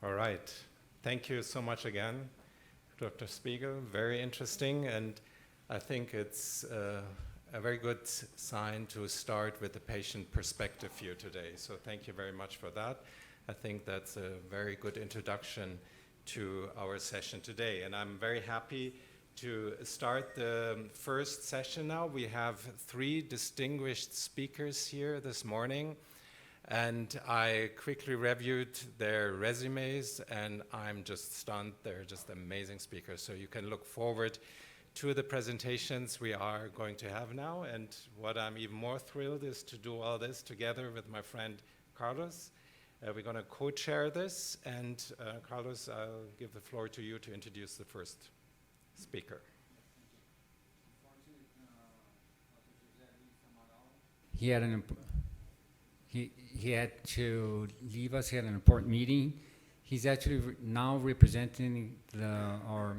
All right. Thank you so much again, Dr. Spiegel. Very interesting, and I think it's a very good sign to start with the patient perspective here today. So thank you very much for that. I think that's a very good introduction to our session today. And I'm very happy to start the first session now. We have 3 distinguished speakers here this morning. And I quickly reviewed their resumes, and I'm just stunned. They're just amazing speakers. So you can look forward to the presentations we are going to have now. And what I'm even more thrilled is to do all this together with my friend Carlos. We're going to co-chair this. And Carlos, I'll give the floor to you to introduce the first speaker. He had to leave us. He had an important meeting. He's actually now representing our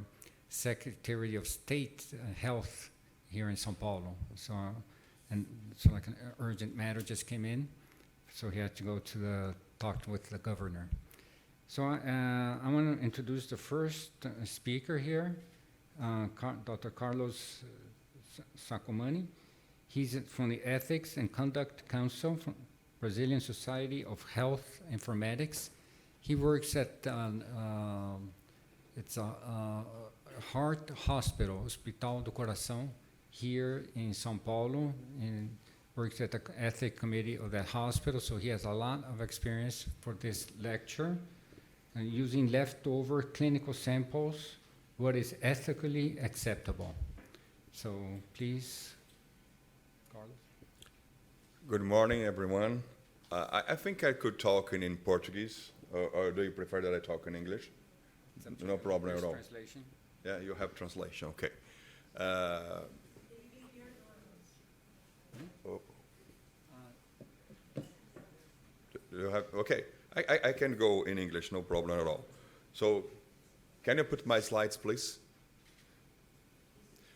Secretary of State Health here in São Paulo. So like an urgent matter just came in, so he had to go to talk with the governor. So I want to introduce the first speaker here, Dr. Carlos Sacomani. He's from the Ethics and Conduct Council from Brazilian Society of Health Informatics. He works at it's a heart hospital, Hospital do Coração, here in São Paulo, and works at the ethics committee of that hospital. So he has a lot of experience for this lecture, and using leftover clinical samples, what is ethically acceptable. So please, Carlos. Good morning, everyone. I think I could talk in Portuguese, or do you prefer that I talk in English? No problem at all. Translation? Yeah, you have translation, okay. You have, okay, I can go in English, no problem at all. So, can you put my slides, please?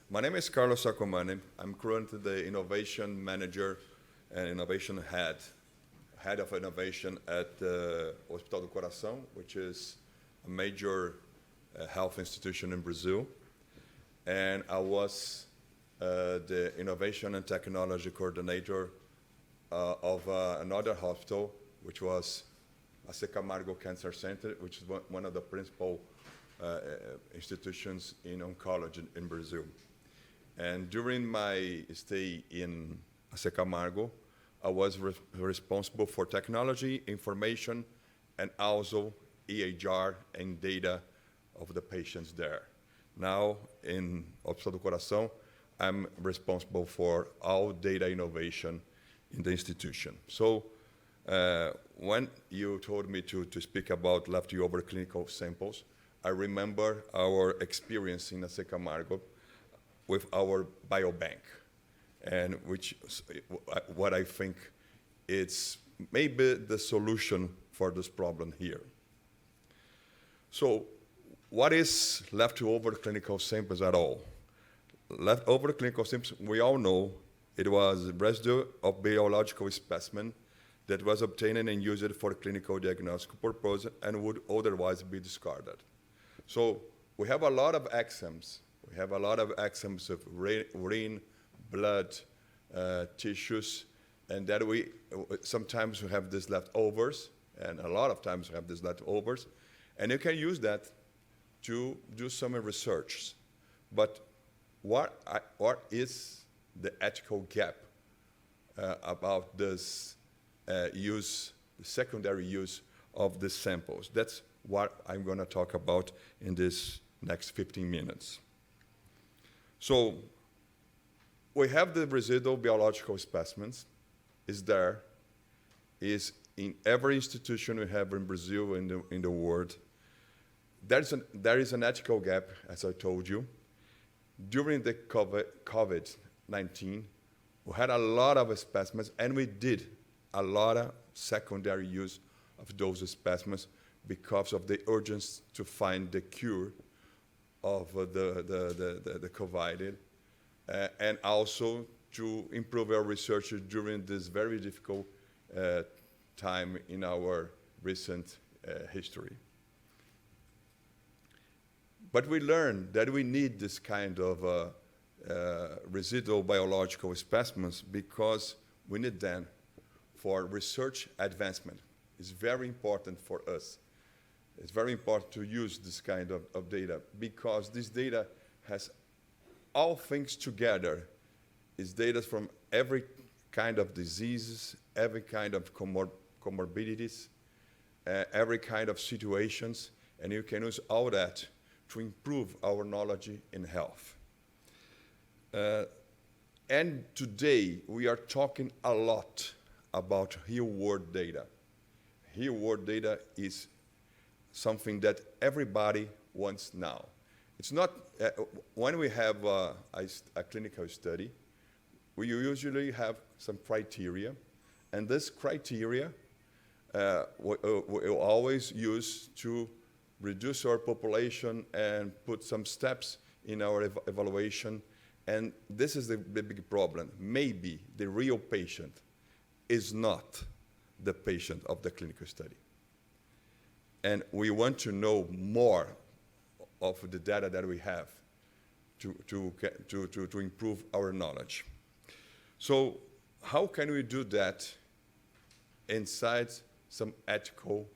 My name is Carlos Sacomani. I'm currently the innovation manager and innovation head of innovation at the Hospital do Coração, which is a major health institution in Brazil. And I was the innovation and technology coordinator of another hospital, which was Sacomani Cancer Center, which is one of the principal institutions in oncology in Brazil. And during my stay in Sacomani, I was responsible for technology, information, and also EHR and data of the patients there. Now, in Hospital do Coração, I'm responsible for all data innovation in the institution. So, when you told me to speak about leftover clinical samples, I remember our experience in Sacomani with our biobank, and which what I think it's maybe the solution for this problem here. So, what is leftover clinical samples at all? Leftover clinical samples, we all know it was residue of biological specimen that was obtained and used for clinical diagnostic purpose and would otherwise be discarded. So we have a lot of exams. We have a lot of exams of urine, blood, tissues, and that we sometimes we have these leftovers, and a lot of times we have these leftovers, and you can use that to do some research. But what is the ethical gap about this use, the secondary use of the samples? That's what I'm going to talk about in this next 15 minutes. So we have the residual biological specimens. Is there, is in every institution we have in Brazil and in the world. There is an ethical gap, as I told you. During the COVID-19, we had a lot of specimens, and we did a lot of secondary use of those specimens because of the urgency to find the cure of the COVID, and also to improve our research during this very difficult time in our recent history. But we learned that we need this kind of residual biological specimens because we need them for research advancement. It's very important for us. It's very important to use this kind of data because this data has all things together. It's data from every kind of diseases, every kind of comorbidities, every kind of situations, and you can use all that to improve our knowledge in health. And today, we are talking a lot about real-world data. Real-world data is something that everybody wants now. It's not, when we have a clinical study, we usually have some criteria, and this criteria we always use to reduce our population and put some steps in our evaluation. And this is the big problem. Maybe the real patient is not the patient of the clinical study. And we want to know more of the data that we have to improve our knowledge. So how can we do that inside some ethical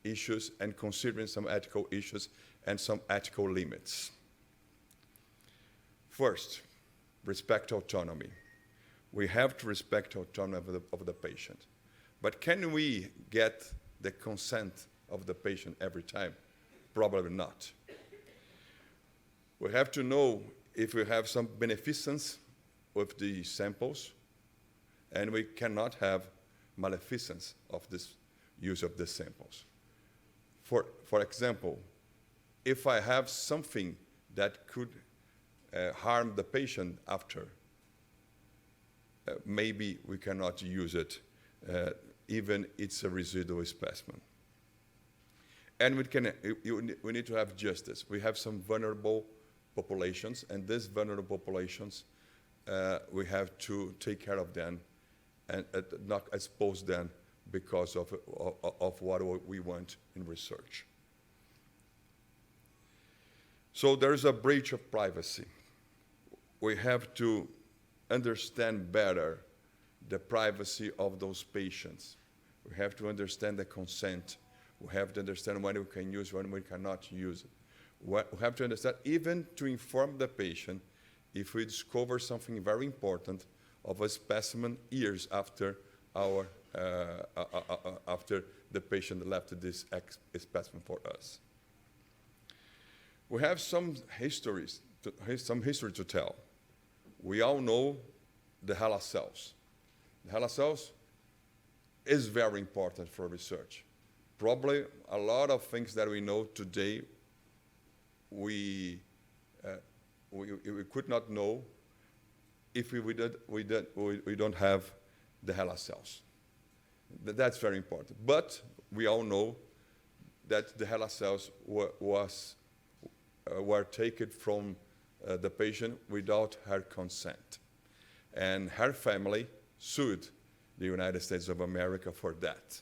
issues and considering some ethical issues and some ethical limits? First, respect autonomy. We have to respect autonomy of the patient. But can we get the consent of the patient every time? Probably not. We have to know if we have some beneficence with the samples, and we cannot have maleficence of this use of the samples. For example, if I have something that could harm the patient after, maybe we cannot use it, even it's a residual specimen. And we need to have justice. We have some vulnerable populations, and these vulnerable populations, we have to take care of them and not expose them because of what we want in research. So there's a breach of privacy. We have to understand better the privacy of those patients. We have to understand the consent. We have to understand when we can use, when we cannot use it. We have to understand, even to inform the patient, if we discover something very important of a specimen years after after the patient left this specimen for us. We have some history to tell. We all know the HeLa cells. The HeLa cells is very important for research. Probably a lot of things that we know today we could not know if we don't have the HeLa cells. That's very important. But we all know that the HeLa cells were taken from the patient without her consent. And her family sued the United States of America for that.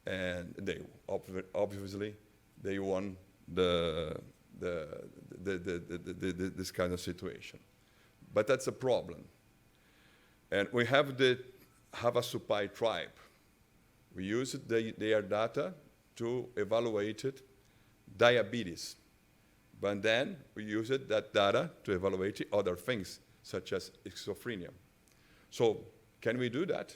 And they obviously they won this kind of situation. But that's a problem. And we have the Havasupai tribe. We use their data to evaluate diabetes. But then we use that data to evaluate other things, such as schizophrenia. So can we do that?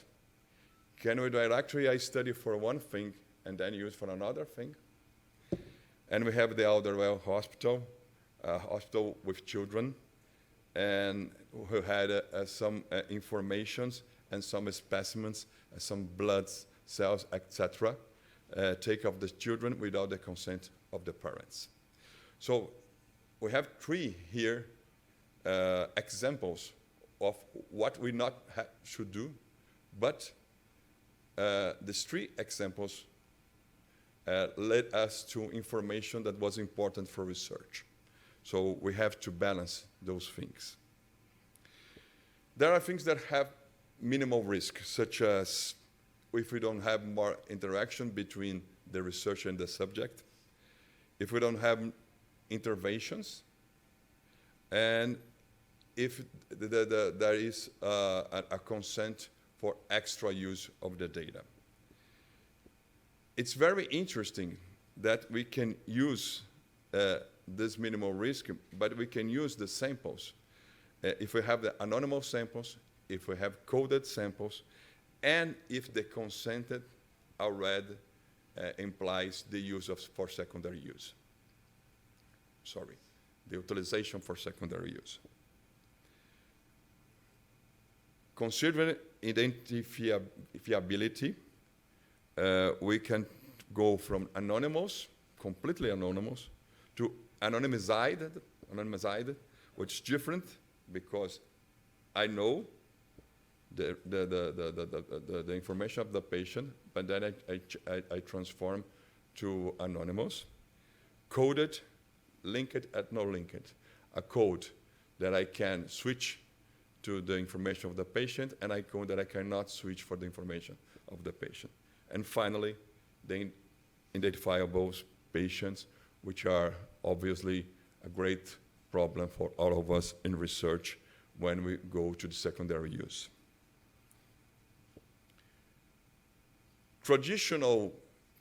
Can we directly study for one thing and then use for another thing? And we have the Alderwell Hospital, a hospital with children, and who had some informations and some specimens, and some blood cells, etc., take of the children without the consent of the parents. So we have three here examples of what we not should do, but these three examples led us to information that was important for research. So we have to balance those things. There are things that have minimal risk, such as if we don't have more interaction between the researcher and the subject, if we don't have interventions, and if there is a consent for extra use of the data. It's very interesting that we can use this minimal risk, but we can use the samples. If we have the anonymous samples, if we have coded samples, and if the consented already implies the use for secondary use. Sorry, the utilization for secondary use. Considering identifiability, we can go from anonymous, completely anonymous, to anonymized, which is different because I know the information of the patient, but then I transform to anonymous. Coded, linked and no linked. A code that I can switch to the information of the patient, and a code that I cannot switch for the information of the patient. And finally, the identifiable patients, which are obviously a great problem for all of us in research when we go to the secondary use. Traditional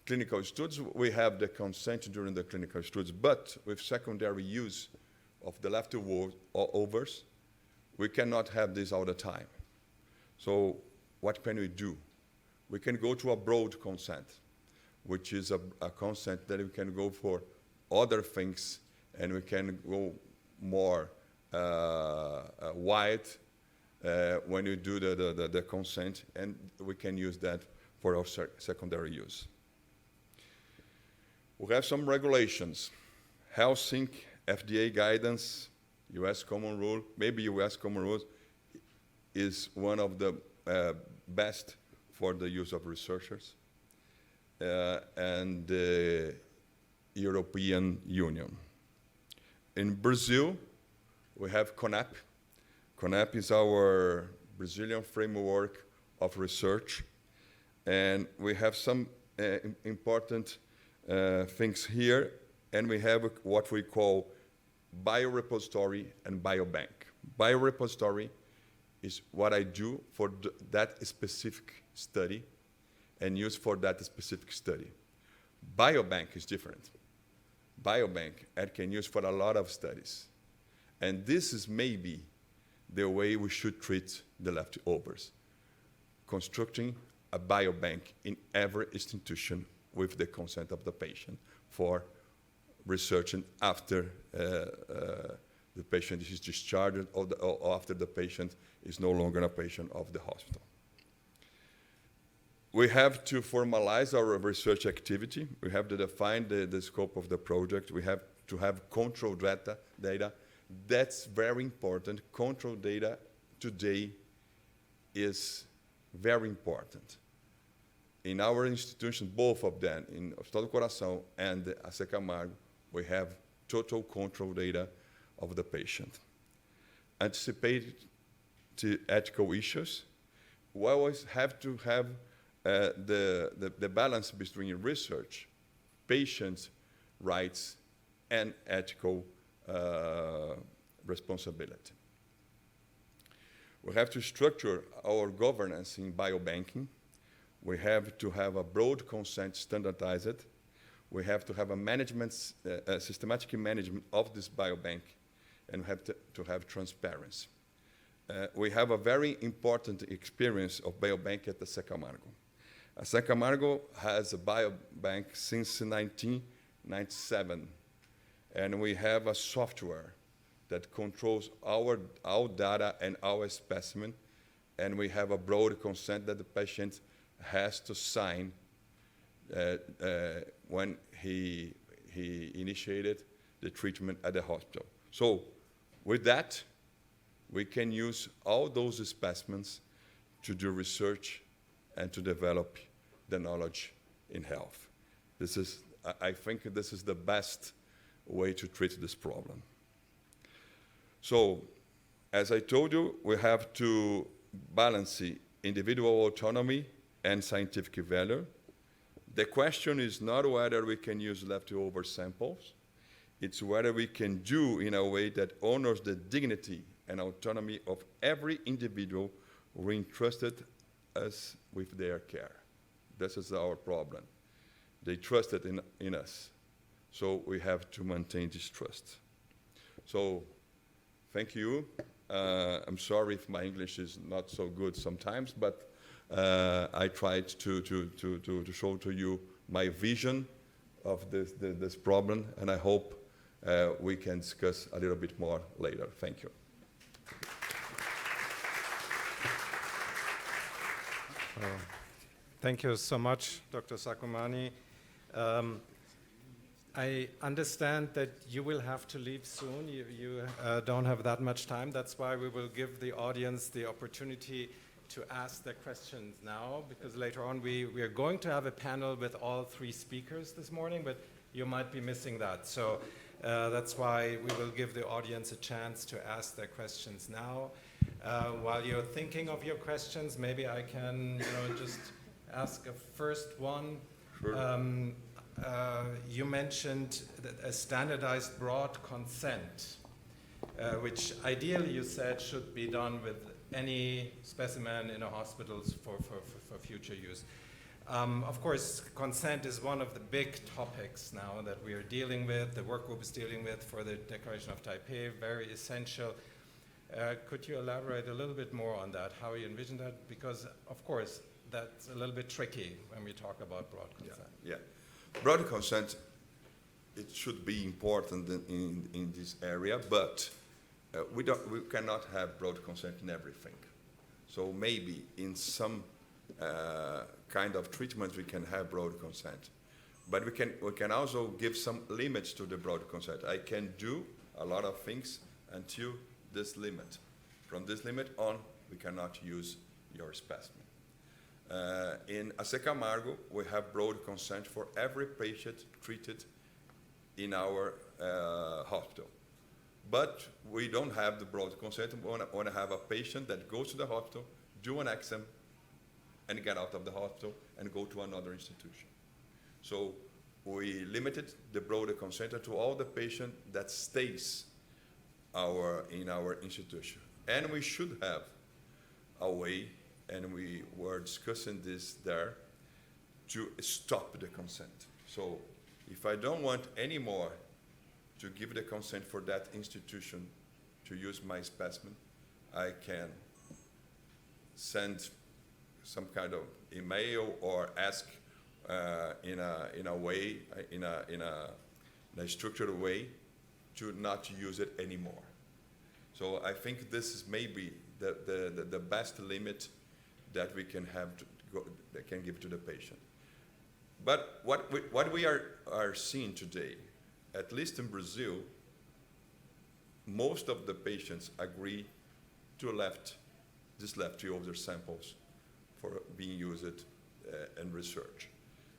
clinical studies, we have the consent during the clinical studies, but with secondary use of the leftovers, we cannot have this all the time. So what can we do? We can go to a broad consent, which is a consent that we can go for other things, and we can go more wide when you do the consent, and we can use that for our secondary use. We have some regulations. Helsinki, FDA guidance, US common rule, maybe US common rules is one of the best for the use of researchers, and the European Union. In Brazil, we have CONAP. CONAP is our Brazilian framework of research, and we have some important things here, and we have what we call biorepository and biobank. Biorepository is what I do for that specific study and use for that specific study. Biobank is different. Biobank I can use for a lot of studies. And this is maybe the way we should treat the leftovers, constructing a biobank in every institution with the consent of the patient for researching after the patient is discharged or after the patient is no longer a patient of the hospital. We have to formalize our research activity. We have to define the scope of the project. We have to have control data. That's very important. Control data today is very important. In our institution, both of them, in Hospital do Coração and Sacomani, we have total control data of the patient. Anticipate to ethical issues. We always have to have the balance between research, patient rights, and ethical responsibility. We have to structure our governance in biobanking. We have to have a broad consent standardized. We have to have a management, systematic management of this biobank, and we have to have transparency. We have a very important experience of biobank at the Sacomani. Sacomani has a biobank since 1997, and we have a software that controls our data and our specimen, and we have a broad consent that the patient has to sign when he initiated the treatment at the hospital. So with that, we can use all those specimens to do research and to develop the knowledge in health. I think this is the best way to treat this problem. So, as I told you, we have to balance individual autonomy and scientific value. The question is not whether we can use leftover samples, It's whether we can do in a way that honors the dignity and autonomy of every individual who entrusted us with their care. This is our problem. They trusted in us. So we have to maintain this trust. So thank you. I'm sorry if my English is not so good sometimes, but I tried to show to you my vision of this problem, and I hope we can discuss a little bit more later. Thank you. Thank you so much, Dr. Sacomani. I understand that you will have to leave soon. You don't have that much time. That's why we will give the audience the opportunity to ask their questions now, because later on we are going to have a panel with all 3 speakers this morning, but you might be missing that. So that's why we will give the audience a chance to ask their questions now. While you're thinking of your questions, maybe I can just ask a first one. Sure. You mentioned that a standardized broad consent, which ideally you said should be done with any specimen in a hospital for future use. Of course, consent is one of the big topics now that we are dealing with, the work group is dealing with for the Declaration of Taipei, very essential. Could you elaborate a little bit more on that, how you envision that? Because, of course, that's a little bit tricky when we talk about broad consent. Yeah. Broad consent, it should be important in this area, but we cannot have broad consent in everything. So maybe in some kind of treatment we can have broad consent, but we can also give some limits to the broad consent. I can do a lot of things until this limit. From this limit on, we cannot use your specimen. In Camargo, we have broad consent for every patient treated in our hospital. But we don't have the broad consent when I have a patient that goes to the hospital, do an exam, and get out of the hospital and go to another institution. So we limited the broad consent to all the patient that stays in our institution. And we should have a way, and we were discussing this there, to stop the consent. So if I don't want anymore to give the consent for that institution to use my specimen, I can send some kind of email or ask in a structured way to not use it anymore. So I think this is maybe the best limit that we can have that can give to the patient. But what we are seeing today, at least in Brazil, most of the patients agree to these leftover samples for being used in research.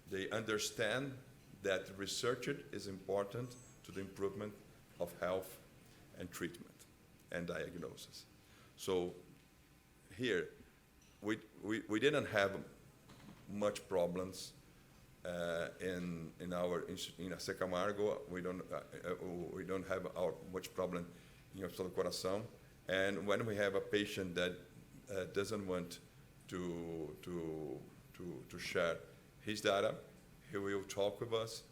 They understand that research is important to the improvement of health and treatment and diagnosis. So here, we didn't have much problems in Camargo. We don't have much problem in Hospital do Coração. And when we have a patient that doesn't want to share his data, he will talk with us,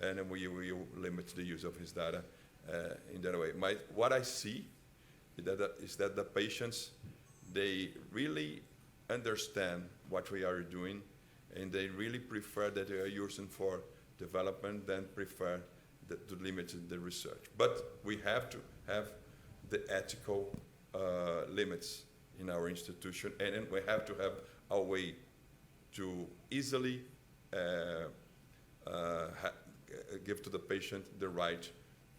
and we will limit the use of his data in that way. What I see is that the patients, they really understand what we are doing, and they really prefer that they are using for development than prefer to limit the research. But we have to have the ethical limits in our institution, and we have to have a way to easily give to the patient the right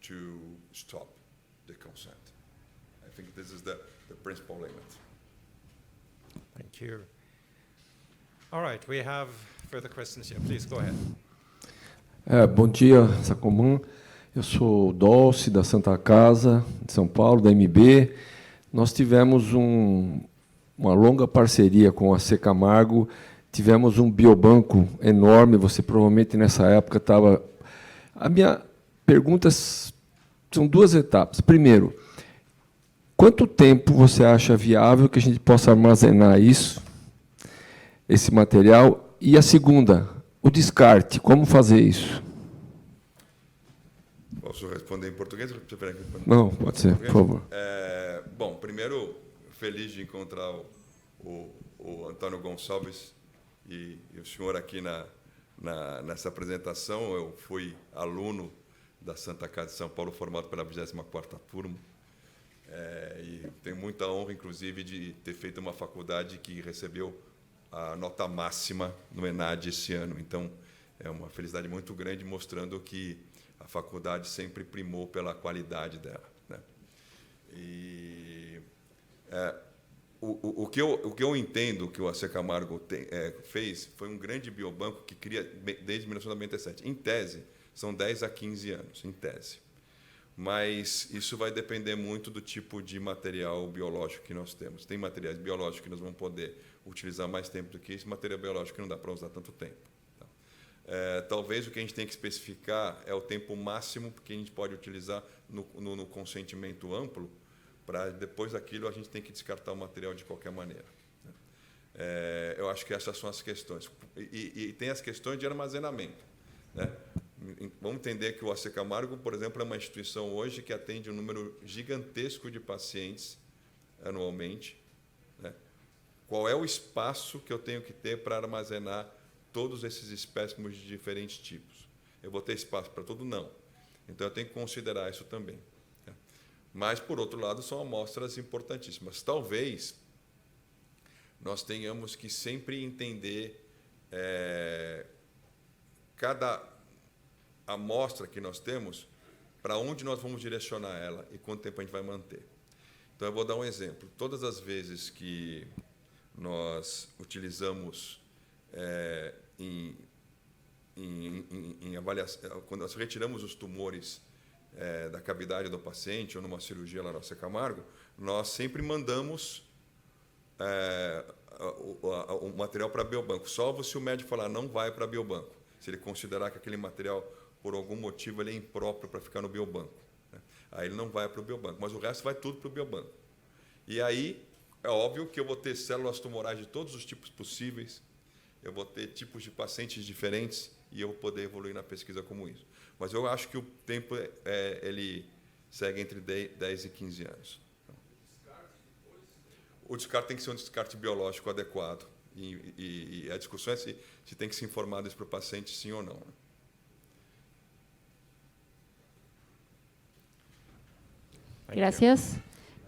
to stop the consent. I think this is the principal limit. Thank you. All right, we have further questions here. Please go ahead. Bom dia, Sacomani. Eu sou o Dolce, da Santa Casa, de São Paulo, da MB. Nós tivemos uma longa parceria com a Camargo. Tivemos um biobanco enorme. Você provavelmente nessa época estava... perguntas, são duas etapas. Primeiro, quanto tempo você acha viável que a gente possa armazenar isso, esse material? E a segunda, o descarte, como fazer isso? Posso responder em português? Ou você prefere que eu responda? Não, pode ser, por favor. Bom, primeiro, feliz de encontrar o Antônio Gonçalves e o senhor aqui nessa apresentação. Eu fui aluno da Santa Casa de São Paulo, formado pela 24ª turma, e tenho muita honra, inclusive, de ter feito uma faculdade que recebeu a nota máxima no ENAD esse ano. Então, é uma felicidade muito grande, mostrando que a faculdade sempre primou pela qualidade dela, né? E o que eu entendo que o AC Camargo fez foi um grande biobanco que cria desde 1997. Em tese, são 10 a 15 anos, em tese. Mas isso vai depender muito do tipo de material biológico que nós temos. Tem materiais biológicos que nós vamos poder utilizar mais tempo do que isso, material biológico que não dá para usar tanto tempo. Talvez o que a gente tem que especificar é o tempo máximo que a gente pode utilizar no consentimento amplo, para depois daquilo a gente tem que descartar o material de qualquer maneira, né? Eu acho que essas são as questões. E tem as questões de armazenamento, né? Vamos entender que o AC Camargo, por exemplo, é uma instituição hoje que atende um número gigantesco de pacientes anualmente, né? Qual é o espaço que eu tenho que ter para armazenar todos esses espécimes de diferentes tipos? Eu vou ter espaço para tudo? Não. Então, eu tenho que considerar isso também, né? Mas, por outro lado, são amostras importantíssimas. Talvez nós tenhamos que sempre entender cada amostra que nós temos, para onde nós vamos direcionar ela e quanto tempo a gente vai manter. Então, eu vou dar um exemplo. Todas as vezes que nós utilizamos em avaliação, quando nós retiramos os tumores da cavidade do paciente ou numa cirurgia lá no AC Camargo, nós sempre mandamos o material para biobanco, salvo se o médico falar não vai para biobanco, se ele considerar que aquele material, por algum motivo, ele é impróprio para ficar no biobanco, né? Aí ele não vai para o biobanco, mas o resto vai tudo para o biobanco. E aí, é óbvio que eu vou ter células tumorais de todos os tipos possíveis, eu vou ter tipos de pacientes diferentes e eu vou poder evoluir na pesquisa como isso. Mas eu acho que o tempo ele segue entre 10 e 15 anos. O descarte tem que ser um descarte biológico adequado. E a discussão é se tem que se informar isso para o paciente, sim ou não, né? Gracias.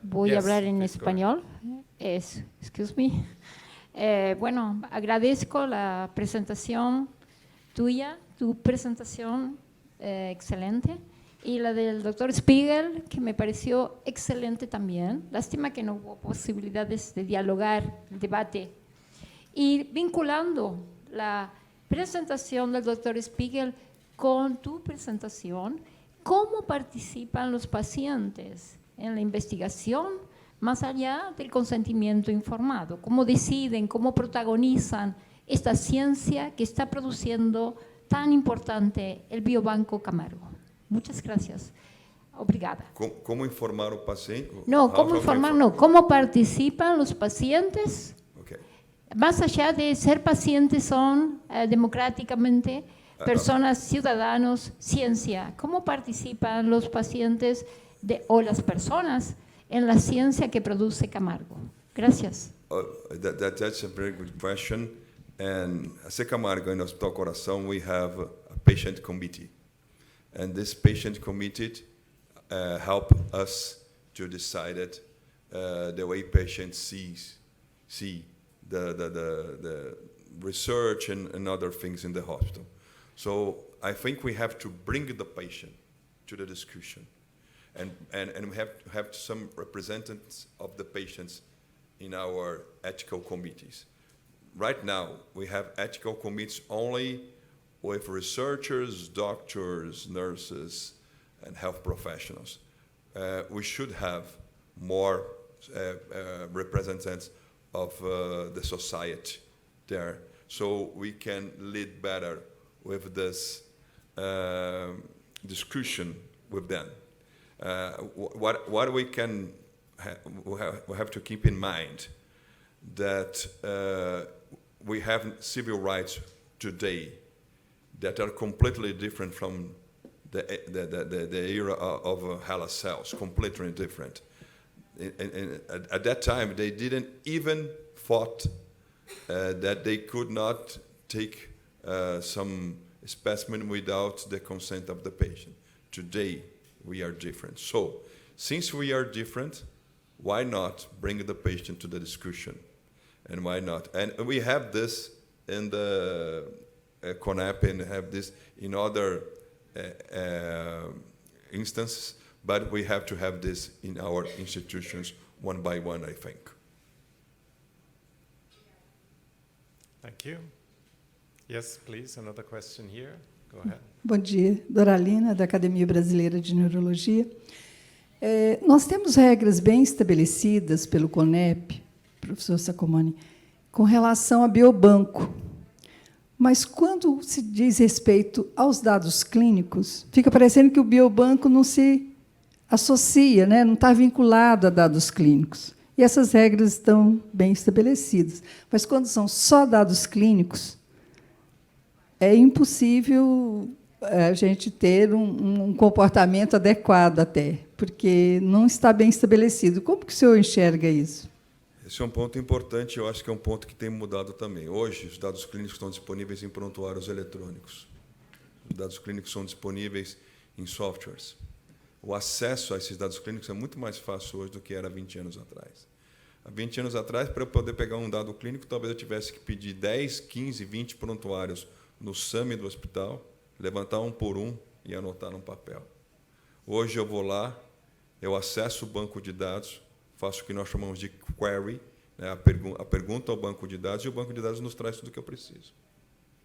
Voy Yes, a hablar en please go español. Excuse me. Bueno, agradezco la presentación tuya, tu presentación excelente, y la del doctor Spiegel, que me pareció excelente también. Lástima que no hubo posibilidades de dialogar, el debate. Y vinculando la presentación del doctor Spiegel con tu presentación, ¿cómo participan los pacientes en la investigación más allá del consentimiento informado? ¿Cómo deciden, cómo protagonizan esta ciencia que está produciendo tan importante el Biobanco Camargo? Muchas gracias. Obrigada. ¿Cómo informar al paciente? No, ¿cómo informar? No, ¿cómo participan los pacientes? Okay. Más allá de ser pacientes, son democráticamente personas, ciudadanos, ciencia. ¿Cómo participan los pacientes o las personas en la ciencia que produce Camargo? Gracias. That's a very good question. And at Camargo, in Hospital Coração, we have a patient committee. And this patient committee help us to decide the way patients see the research and other things in the hospital. So I think we have to bring the patient to the discussion, and we have to have some representatives of the patients in our ethical committees. Right now, we have ethical committees only with researchers, doctors, nurses, and health professionals. We should have more representatives of the society there, so we can lead better with this discussion with them. What we can we have to keep in mind that we have civil rights today that are completely different from the era of Hala cells, completely different. And at that time, they didn't even thought that they could not take some specimen without the consent of the patient. Today, we are different. So, since we are different, why not bring the patient to the discussion? And why not? And we have this in the CONAP and have this in other instances, but we have to have this in our institutions one by one, I think. Thank you. Yes, please, another question here. Go ahead. Bom dia, Doralina, da Academia Brasileira de Neurologia. Nós temos regras bem estabelecidas pelo CONEP, professor Sacomani, com relação a biobanco. Mas, quando se diz respeito aos dados clínicos, fica parecendo que o biobanco não se associa, né? Não está vinculado a dados clínicos. E essas regras estão bem estabelecidas. Mas, quando são só dados clínicos, é impossível a gente ter um comportamento adequado até, porque não está bem estabelecido. Como que o senhor enxerga isso? Esse é um ponto importante, eu acho que é um ponto que tem mudado também. Hoje, os dados clínicos estão disponíveis em prontuários eletrônicos. Os dados clínicos são disponíveis em softwares. O acesso a esses dados clínicos é muito mais fácil hoje do que era há 20 anos atrás. Há 20 anos atrás, para eu poder pegar um dado clínico, talvez eu tivesse que pedir 10, 15, 20 prontuários no SAMI do hospital, levantar um por um e anotar num papel. Hoje eu vou lá, eu acesso o banco de dados, faço o que nós chamamos de query, né, a pergunta ao banco de dados, e o banco de dados nos traz tudo o que eu preciso.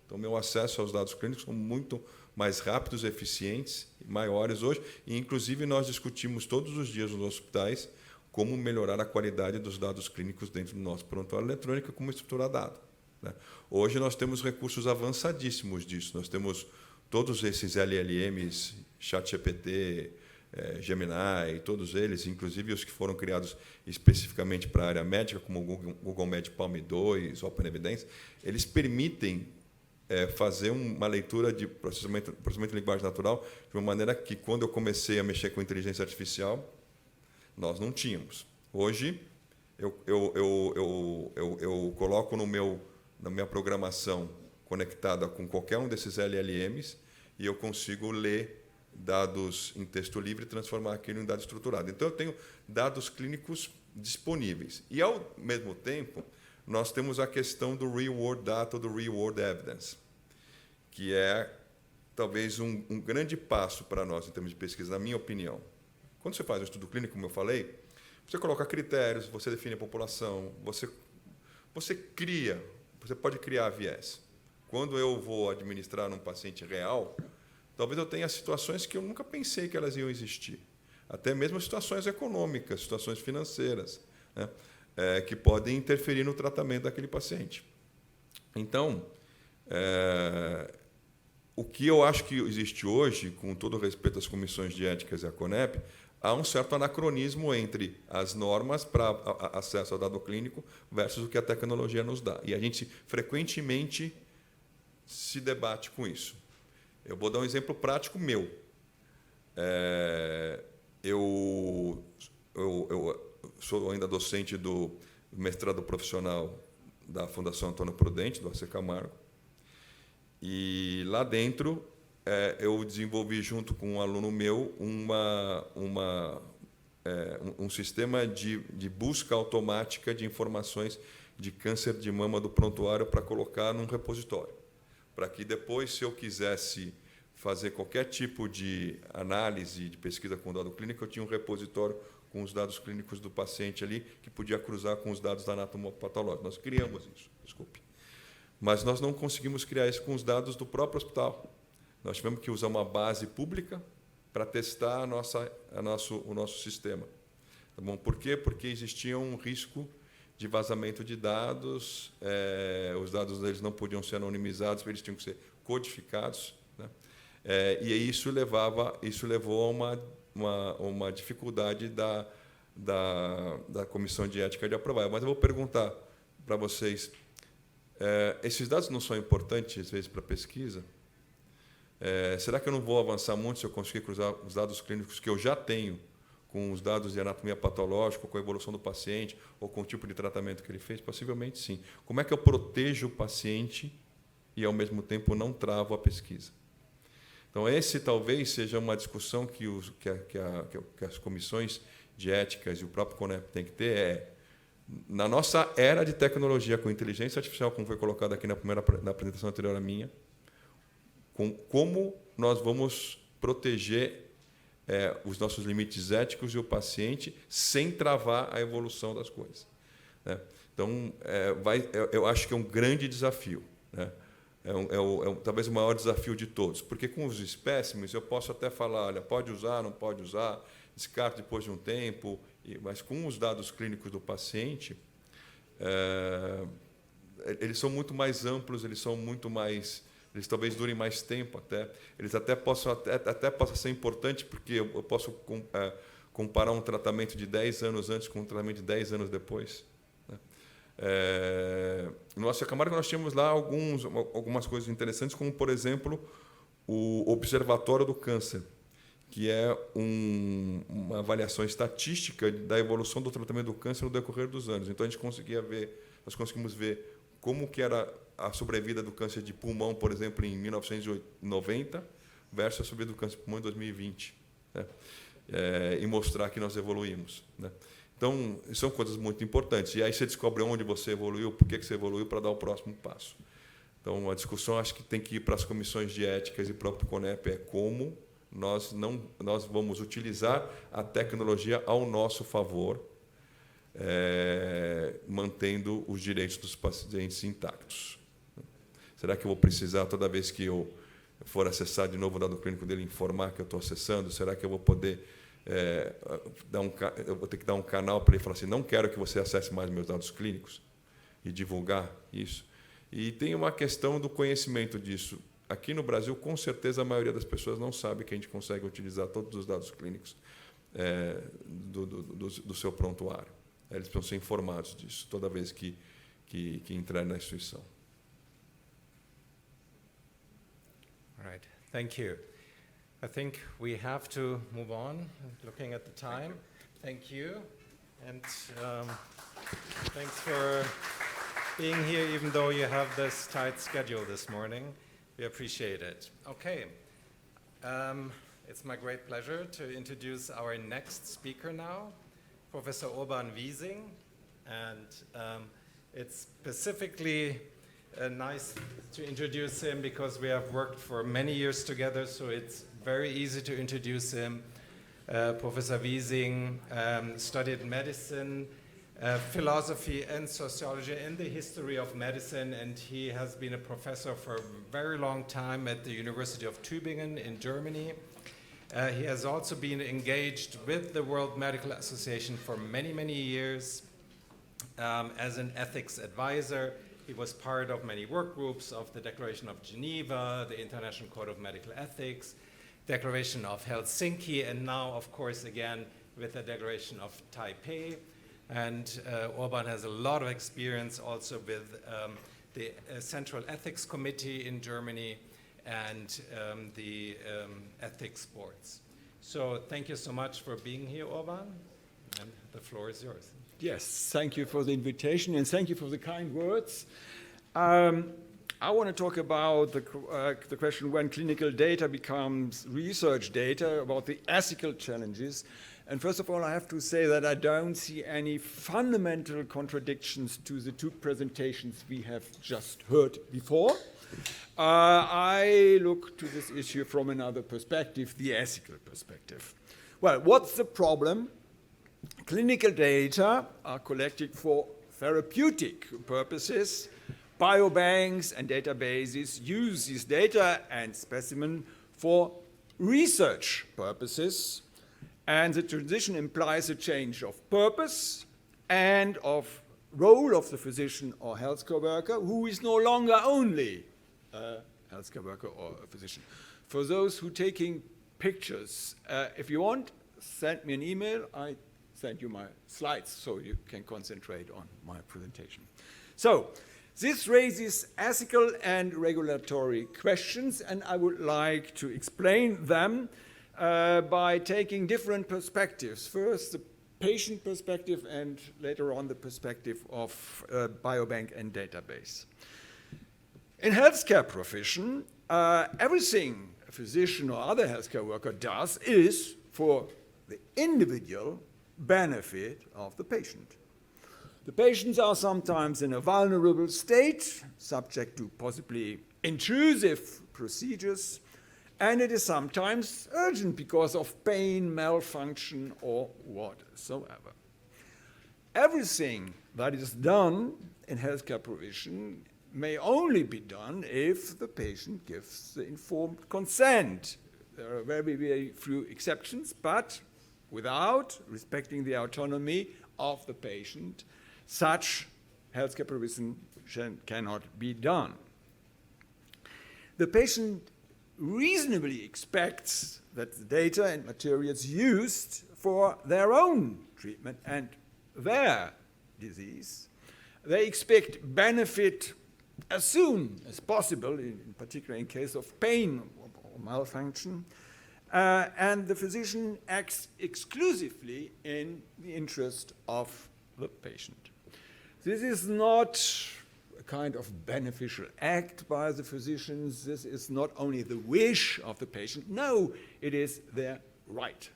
Então, meu acesso aos dados clínicos são muito mais rápidos, eficientes, maiores hoje, e, inclusive, nós discutimos todos os dias nos hospitais como melhorar a qualidade dos dados clínicos dentro do nosso prontuário eletrônico, como estruturar dado, né? Hoje, nós temos recursos avançadíssimos disso. Nós temos todos esses LLMs, ChatGPT, Gemini, todos eles, inclusive os que foram criados especificamente para a área médica, como o Google Med Palm 2, Open Evidence, eles permitem fazer uma leitura de processamento de linguagem natural de uma maneira que, quando eu comecei a mexer com inteligência artificial, nós não tínhamos. Hoje, eu coloco na minha programação conectada com qualquer um desses LLMs e eu consigo ler dados em texto livre e transformar aquilo em dado estruturado. Então, eu tenho dados clínicos disponíveis. E, ao mesmo tempo, nós temos a questão do real-world data, do real-world evidence, que é, talvez, um grande passo para nós, em termos de pesquisa, na minha opinião. Quando você faz um estudo clínico, como eu falei, você coloca critérios, você define a população, você pode criar viés. Quando eu vou administrar num paciente real, talvez eu tenha situações que eu nunca pensei que elas iam existir. Até mesmo situações econômicas, situações financeiras, né, que podem interferir no tratamento daquele paciente. Então, o que eu acho que existe hoje, com todo o respeito às comissões de éticas e à CONEP, há um certo anacronismo entre as normas para acesso ao dado clínico versus o que a tecnologia nos dá. E a gente frequentemente se debate com isso. Eu vou dar um exemplo prático meu. Eu sou ainda docente do mestrado profissional da Fundação Antônio Prudente, do AC Camargo, e lá dentro eu desenvolvi, junto com um aluno meu, um sistema de busca automática de informações de câncer de mama do prontuário para colocar num repositório, para que depois, se eu quisesse fazer qualquer tipo de análise, de pesquisa com dado clínico, eu tinha um repositório com os dados clínicos do paciente ali, que podia cruzar com os dados da anatomopatológica. Nós criamos isso, desculpe. Mas nós não conseguimos criar isso com os dados do próprio hospital. Nós tivemos que usar uma base pública para testar o nosso sistema. Tá bom? Por quê? Porque existia um risco de vazamento de dados, os dados deles não podiam ser anonimizados, eles tinham que ser codificados, né? E isso levou a uma dificuldade da Comissão de Ética de aprovar. Mas eu vou perguntar para vocês, esses dados não são importantes, às vezes, para a pesquisa? Será que eu não vou avançar muito se eu conseguir cruzar os dados clínicos que eu já tenho com os dados de anatomia patológica, com a evolução do paciente, ou com o tipo de tratamento que ele fez? Possivelmente, sim. Como é que eu protejo o paciente e, ao mesmo tempo, não travo a pesquisa? Então, esse talvez seja uma discussão que as comissões de éticas e o próprio CONEP tem que ter. Na nossa era de tecnologia com inteligência artificial, como foi colocado aqui na apresentação anterior à minha, como nós vamos proteger os nossos limites éticos e o paciente sem travar a evolução das coisas, né? Então, eu acho que é um grande desafio, né? Talvez o maior desafio de todos, porque com os espécimes eu posso até falar, olha, pode usar, não pode usar, descarta depois de um tempo, mas com os dados clínicos do paciente, eles são muito mais amplos, eles talvez durem mais tempo até. Eles até possam ser importante, porque eu posso comparar um tratamento de 10 anos antes com um tratamento de 10 anos depois, né? No nosso Camargo nós tínhamos lá algumas coisas interessantes, como, por exemplo, o Observatório do Câncer, que é uma avaliação estatística da evolução do tratamento do câncer no decorrer dos anos. Então, nós conseguimos ver como que era a sobrevida do câncer de pulmão, por exemplo, em 1990, versus a sobrevida do câncer de pulmão em 2020, né? E mostrar que nós evoluímos, né? Então, são coisas muito importantes. E aí você descobre onde você evoluiu, por que você evoluiu, para dar o próximo passo. Então, a discussão acho que tem que ir para as comissões de éticas e próprio CONEP, como nós vamos utilizar a tecnologia ao nosso favor, mantendo os direitos dos pacientes intactos. Será que eu vou precisar, toda vez que eu for acessar de novo o dado clínico dele, informar que eu estou acessando? Será que eu vou poder eu vou ter que dar um canal para ele falar assim, não quero que você acesse mais meus dados clínicos, e divulgar isso? E tem uma questão do conhecimento disso. Aqui no Brasil, com certeza, a maioria das pessoas não sabe que a gente consegue utilizar todos os dados clínicos do seu prontuário. Eles precisam ser informados disso toda vez que entrar na instituição. All right, thank you. I think we have to move on, looking at the time. Thank you. And thanks for being here, even though you have this tight schedule this morning. We appreciate it. Okay. It's my great pleasure to introduce our next speaker now, Professor Wieising. And it's specifically nice to introduce him because we have worked for many years together, so it's very easy to introduce him. Professor Wieising studied medicine, philosophy and sociology and the history of medicine, and he has been a professor for a very long time at the University of Tuebingen in Germany. He has also been engaged with the World Medical Association for many, many years as an ethics advisor. He was part of many work groups of the Declaration of Geneva, the International Code of Medical Ethics, Declaration of Helsinki, and now, of course, again, with the Declaration of Taipei. And Orban has a lot of experience also with the Central Ethics Committee in Germany and the ethics boards. So thank you so much for being here, Orban, and the floor is yours. Yes, thank you for the invitation and thank you for the kind words. I want to talk about the question when clinical data becomes research data, about the ethical challenges. And first of all, I have to say that I don't see any fundamental contradictions to the two presentations we have just heard before. I look to this issue from another perspective, the ethical perspective. Well, what's the problem? Clinical data are collected for therapeutic purposes. Biobanks and databases use these data and specimen for research purposes. And the transition implies a change of purpose and of role of the physician or healthcare worker, who is no longer only a healthcare worker or a physician. For those who are taking pictures, if you want, send me an email. I send you my slides so you can concentrate on my presentation. So this raises ethical and regulatory questions, and I would like to explain them by taking different perspectives. First, the patient perspective, and later on the perspective of biobank and database. In healthcare profession, everything a physician or other healthcare worker does is for the individual benefit of the patient. The patients are sometimes in a vulnerable state, subject to possibly intrusive procedures, and it is sometimes urgent because of pain, malfunction, or whatsoever. Everything that is done in healthcare provision may only be done if the patient gives the informed consent. There are very, very few exceptions, but without respecting the autonomy of the patient, such healthcare provision cannot be done. The patient reasonably expects that the data and materials used for their own treatment and their disease, they expect benefit as soon as possible, in particular in case of pain or malfunction, and the physician acts exclusively in the interest of the patient. This is not a kind of beneficial act by the physicians. This is not only the wish of the patient. No, it is their right.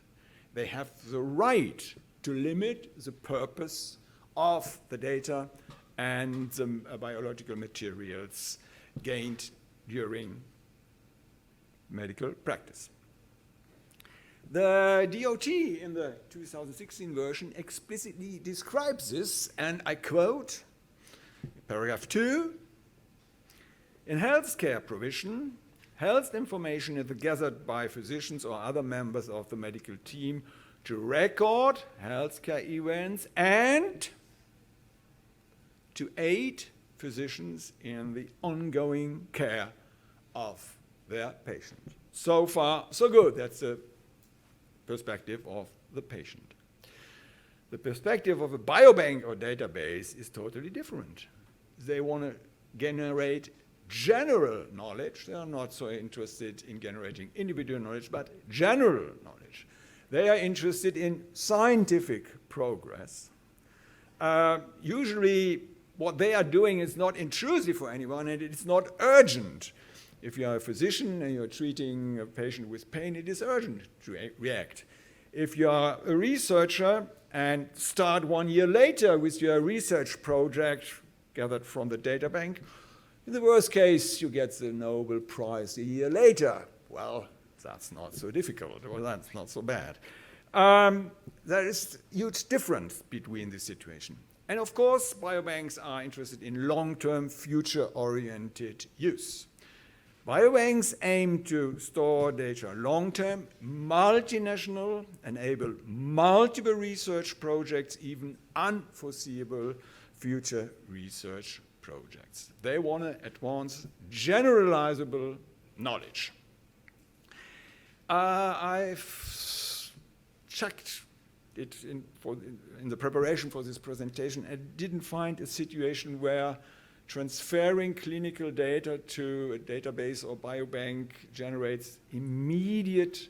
They have the right to limit the purpose of the data and the biological materials gained during medical practice. The DOT in the 2016 version explicitly describes this, and I quote, paragraph 2, in healthcare provision, health information is gathered by physicians or other members of the medical team to record healthcare events and to aid physicians in the ongoing care of their patient. So far, so good. That's the perspective of the patient. The perspective of a biobank or database is totally different. They want to generate general knowledge. They are not so interested in generating individual knowledge, but general knowledge. They are interested in scientific progress. Usually, what they are doing is not intrusive for anyone, and it's not urgent. If you are a physician and you're treating a patient with pain, it is urgent to react. If you are a researcher and start 1 year later with your research project gathered from the data bank, in the worst case, you get the Nobel Prize a year later. Well, that's not so difficult, or that's not so bad. There is a huge difference between the situation. And of course, biobanks are interested in long-term, future-oriented use. Biobanks aim to store data long-term, multinational, enable multiple research projects, even unforeseeable future research projects. They want to advance generalizable knowledge. I've checked it in the preparation for this presentation. I didn't find a situation where transferring clinical data to a database or biobank generates immediate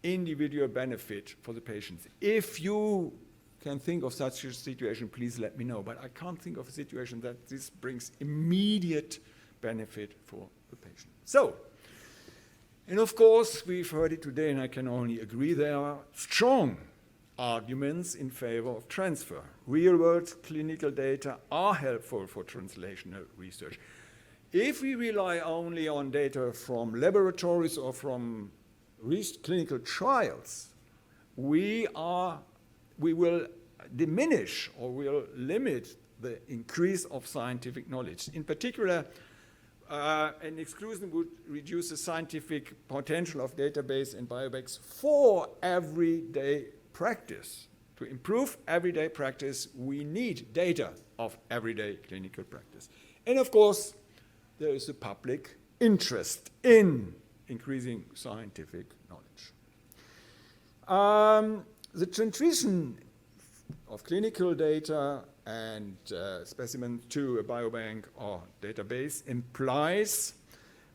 individual benefit for the patients. If you can think of such a situation, please let me know. But I can't think of a situation that this brings immediate benefit for the patient. So, and of course, we've heard it today, and I can only agree, there are strong arguments in favor of transfer. Real-world clinical data are helpful for translational research. If we rely only on data from laboratories or from clinical trials, we will diminish or will limit the increase of scientific knowledge. In particular, an exclusion would reduce the scientific potential of database and biobanks for everyday practice. To improve everyday practice, we need data of everyday clinical practice. And of course, there is a public interest in increasing scientific knowledge. The transition of clinical data and specimens to a biobank or database implies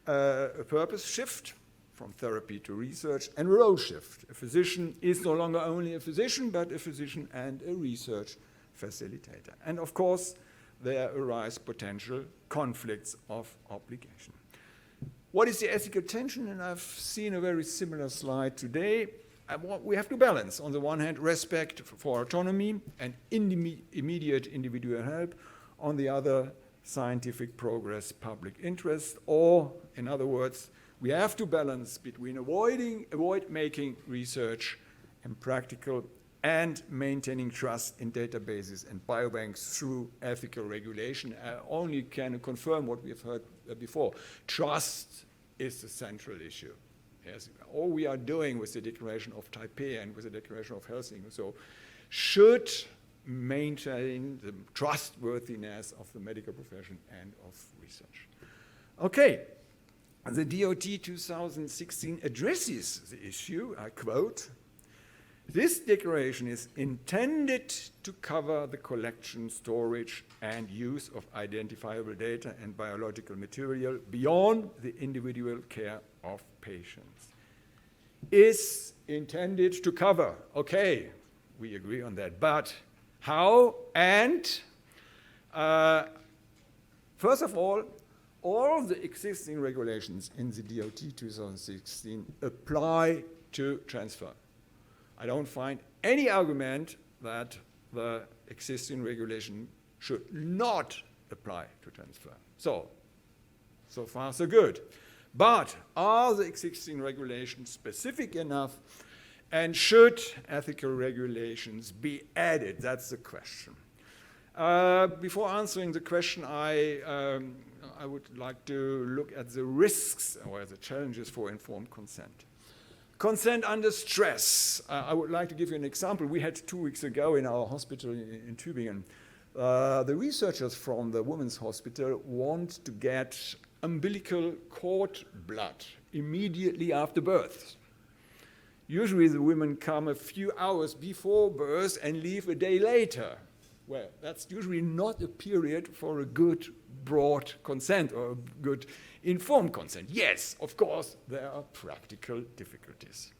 a purpose shift from therapy to research and role shift. A physician is no longer only a physician, but a physician and a research facilitator. And of course, there arise potential conflicts of obligation. What is the ethical tension? And I've seen a very similar slide today. We have to balance, on the one hand, respect for autonomy and immediate individual help, on the other, scientific progress, public interest, or, in other words, we have to balance between avoid making research impractical and maintaining trust in databases and biobanks through ethical regulation. I only can confirm what we've heard before. Trust is the central issue. Yes, all we are doing with the Declaration of Taipei and with the Declaration of Helsinki so should maintain the trustworthiness of the medical profession and of research. Okay, the DOT 2016 addresses the issue, I quote, "This declaration is intended to cover the collection, storage, and use of identifiable data and biological material beyond the individual care of patients." Is intended to cover. Okay, we agree on that. But how? And first of all the existing regulations in the DOT 2016 apply to transfer. I don't find any argument that the existing regulation should not apply to transfer. So far, so good. But are the existing regulations specific enough, and should ethical regulations be added? That's the question. Before answering the question, I would like to look at the risks or the challenges for informed consent. Consent under stress. I would like to give you an example. We had 2 weeks ago in our hospital in Tuebingen, the researchers from the Women's Hospital want to get umbilical cord blood immediately after birth. Usually the women come a few hours before birth and leave a day later. Well, that's usually not a period for a good broad consent or a good informed consent. Yes, of course, there are practical difficulties.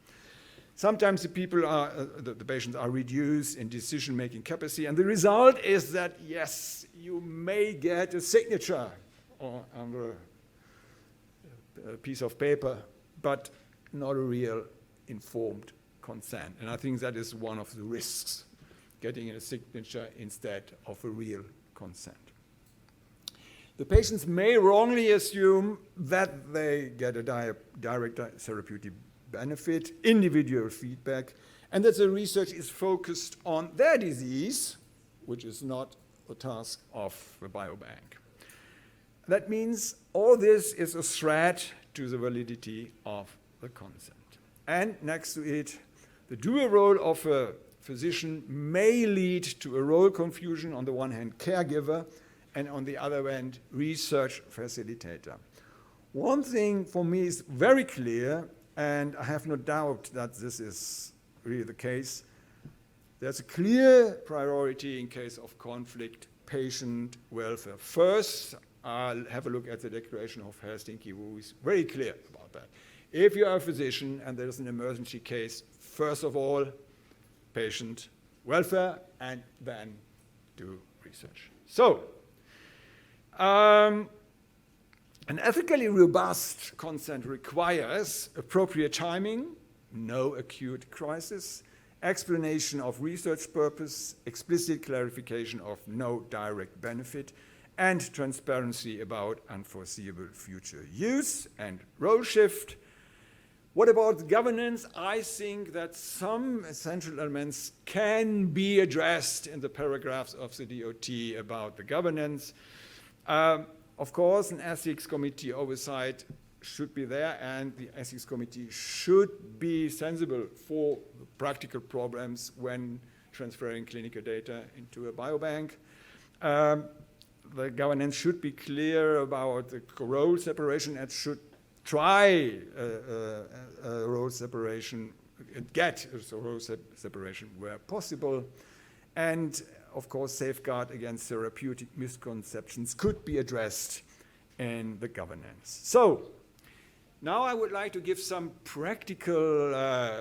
Sometimes the patients are reduced in decision-making capacity, and the result is that, yes, you may get a signature on a piece of paper, but not a real informed consent. And I think that is one of the risks, getting a signature instead of a real consent. The patients may wrongly assume that they get a direct therapeutic benefit, individual feedback, and that the research is focused on their disease, which is not the task of the biobank. That means all this is a threat to the validity of the consent. And next to it, the dual role of a physician may lead to a role confusion, on the one hand, caregiver, and on the other hand, research facilitator. One thing for me is very clear, and I have no doubt that this is really the case. There's a clear priority in case of conflict, patient welfare. First, I'll have a look at the Declaration of Helsinki, who is very clear about that. If you are a physician and there's an emergency case, first of all, patient welfare, and then do research. So, an ethically robust consent requires appropriate timing, no acute crisis, explanation of research purpose, explicit clarification of no direct benefit, and transparency about unforeseeable future use and role shift. What about governance? I think that some essential elements can be addressed in the paragraphs of the DOT about the governance. Of course, an ethics committee oversight should be there, and the ethics committee should be sensible for practical problems when transferring clinical data into a biobank. the governance should be clear about the role separation and should try a role separation, get a role separation where possible. And of course, safeguard against therapeutic misconceptions could be addressed in the governance. So now I would like to give some practical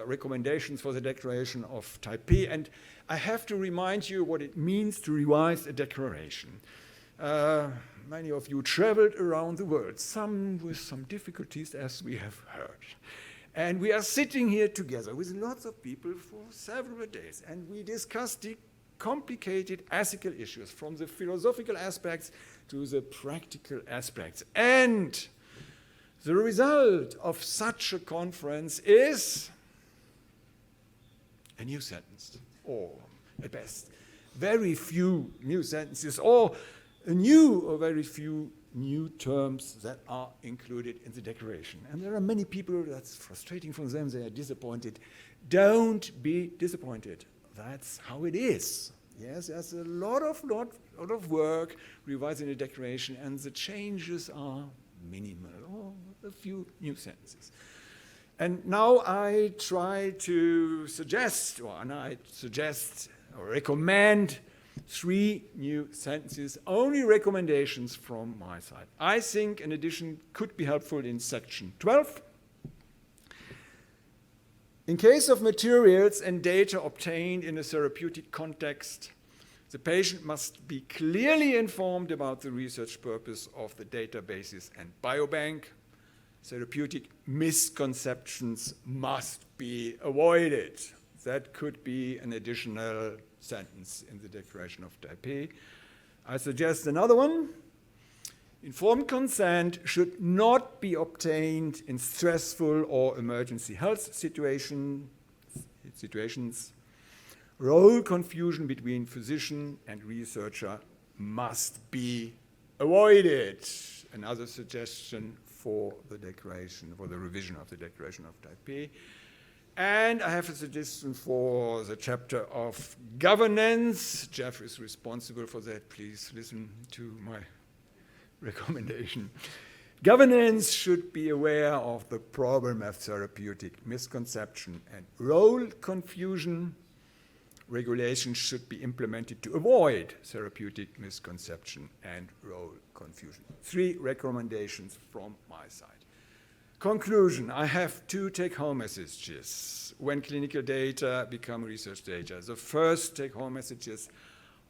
recommendations for the declaration of Type P, and I have to remind you what it means to revise a declaration. Many of you traveled around the world, some with some difficulties, as we have heard. And we are sitting here together with lots of people for several days, and we discussed the complicated ethical issues, from the philosophical aspects to the practical aspects. And the result of such a conference is a new sentence, or at best, very few new sentences, or very few new terms that are included in the declaration. And there are many people, that's frustrating for them, they are disappointed. Don't be disappointed. That's how it is. Yes, there's a lot of work revising the declaration, and the changes are minimal, or a few new sentences. And now I try to suggest, or recommend 3 new sentences, only recommendations from my side. I think an addition could be helpful in section 12. In case of materials and data obtained in a therapeutic context, the patient must be clearly informed about the research purpose of the databases and biobank. Therapeutic misconceptions must be avoided. That could be an additional sentence in the declaration of Type A. I suggest another one. Informed consent should not be obtained in stressful or emergency health situations. Role confusion between physician and researcher must be avoided. Another suggestion for the declaration, for the revision of the declaration of Type A. And I have a suggestion for the chapter of governance. Jeff is responsible for that. Please listen to my recommendation. Governance should be aware of the problem of therapeutic misconception and role confusion. Regulations should be implemented to avoid therapeutic misconception and role confusion. 3 recommendations from my side. Conclusion, I have 2 take-home messages when clinical data become research data. The first take-home message is,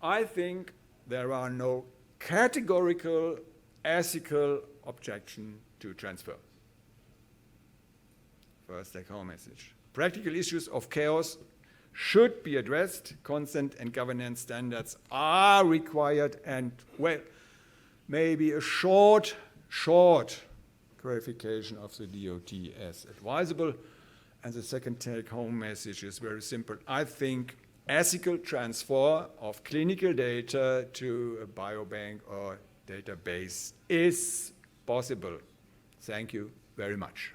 I think there are no categorical ethical objection to transfer. First take-home message. Practical issues of chaos should be addressed. Consent and governance standards are required, and, well, maybe a short clarification of the DOT as advisable. And the second take-home message is very simple. I think ethical transfer of clinical data to a biobank or database is possible. Thank you very much.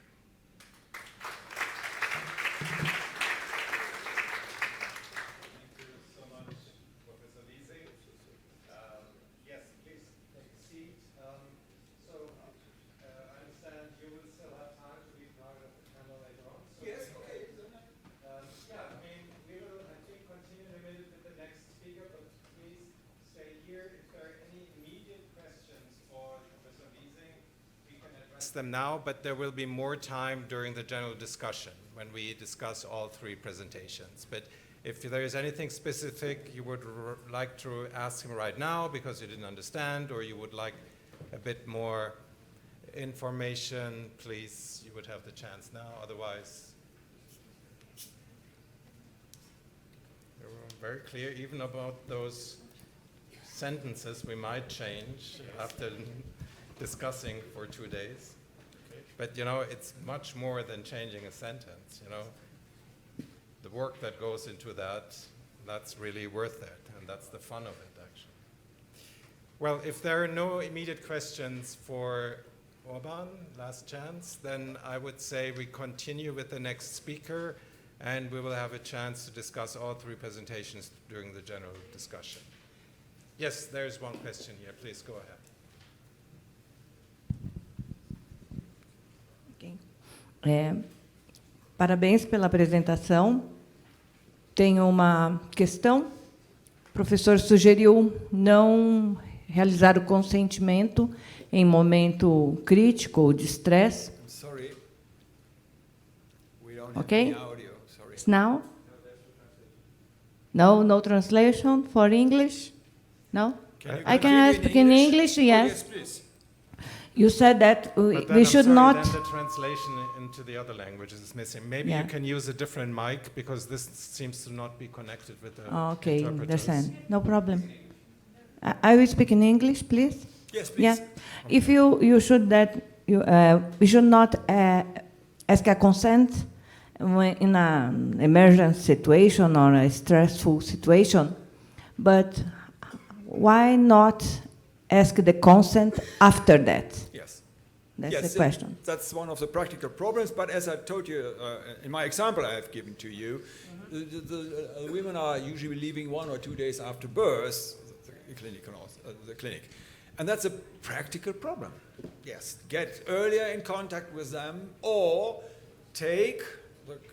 Them now, but there will be more time during the general discussion when we discuss all 3 presentations. But if there is anything specific you would like to ask him right now because you didn't understand, or you would like a bit more information, please, you would have the chance now. Otherwise, we were very clear even about those sentences we might change after discussing for 2 days. But, you know, it's much more than changing a sentence, you know. The work that goes into that, that's really worth it, and that's the fun of it, actually. Well, if there are no immediate questions for Orban, last chance, then I would say we continue with the next speaker, and we will have a chance to discuss all 3 presentations during the general discussion. Yes, there's one question here. Please go ahead. Parabéns pela apresentação. Tenho uma questão. O professor sugeriu não realizar o consentimento em momento crítico ou de estresse. I'm sorry. We don't Okay. have any audio. Sorry. Now? No translation for English? No? I can speak in English, Oh, yes. yes, please. You said that But then we I'm should sorry, not... Then the translation into the other languages is missing. Maybe Yeah. you can use a different mic because this seems to not be connected with the Okay, interpreters. understand. No problem. I will speak in English, please. Yes, please. Yeah. If you should that we should not ask a consent when in an emergency situation or a stressful situation, but why not ask the consent after that? Yes. That's Yes, the question. That's one of the practical problems, but as I told you in my example I have given to you, the women are usually leaving 1 or 2 days after birth, the clinic. And that's a practical problem. Yes, get earlier in contact with them or take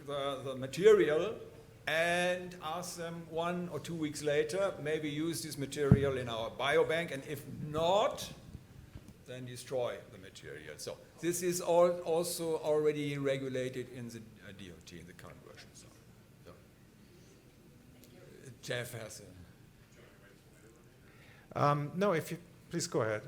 the material and ask them 1 or 2 weeks later, maybe use this material in our biobank, and if not, then destroy the material. So this is also already regulated in the DOT, in the current version. So Jeff has a... No, if you please go ahead.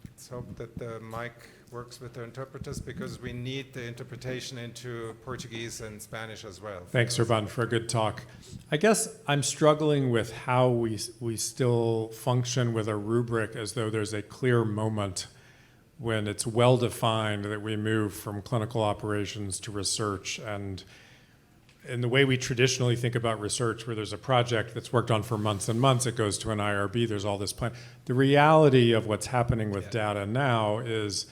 Let's hope that the mic works with the interpreters because we need the interpretation into Portuguese and Spanish as well. Thanks, Urban, for a good talk. I guess I'm struggling with how we still function with a rubric as though there's a clear moment when it's well defined that we move from clinical operations to research. And in the way we traditionally think about research, where there's a project that's worked on for months and months, it goes to an IRB, there's all this plan. The reality of what's happening with data now is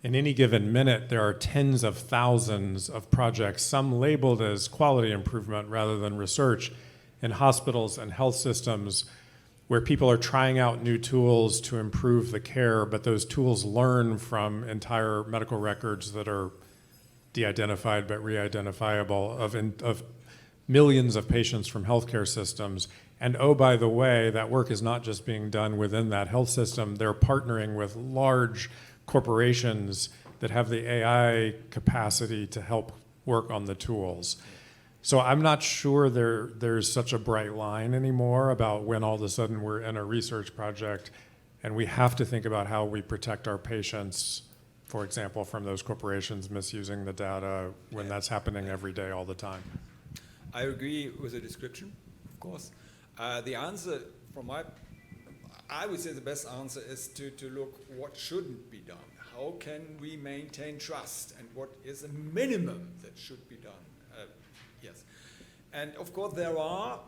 in any given minute, there are tens of thousands of projects, some labeled as quality improvement rather than research, in hospitals and health systems where people are trying out new tools to improve the care, but those tools learn from entire medical records that are de-identified but re-identifiable of millions of patients from healthcare systems. And oh, by the way, that work is not just being done within that health system. They're partnering with large corporations that have the AI capacity to help work on the tools. So I'm not sure there's such a bright line anymore about when all of a sudden we're in a research project and we have to think about how we protect our patients, for example, from those corporations misusing the data when that's happening every day, all the time. I agree with the description, of course. The answer I would say the best answer is to look what shouldn't be done. How can we maintain trust and what is a minimum that should be done? Yes. And of course there are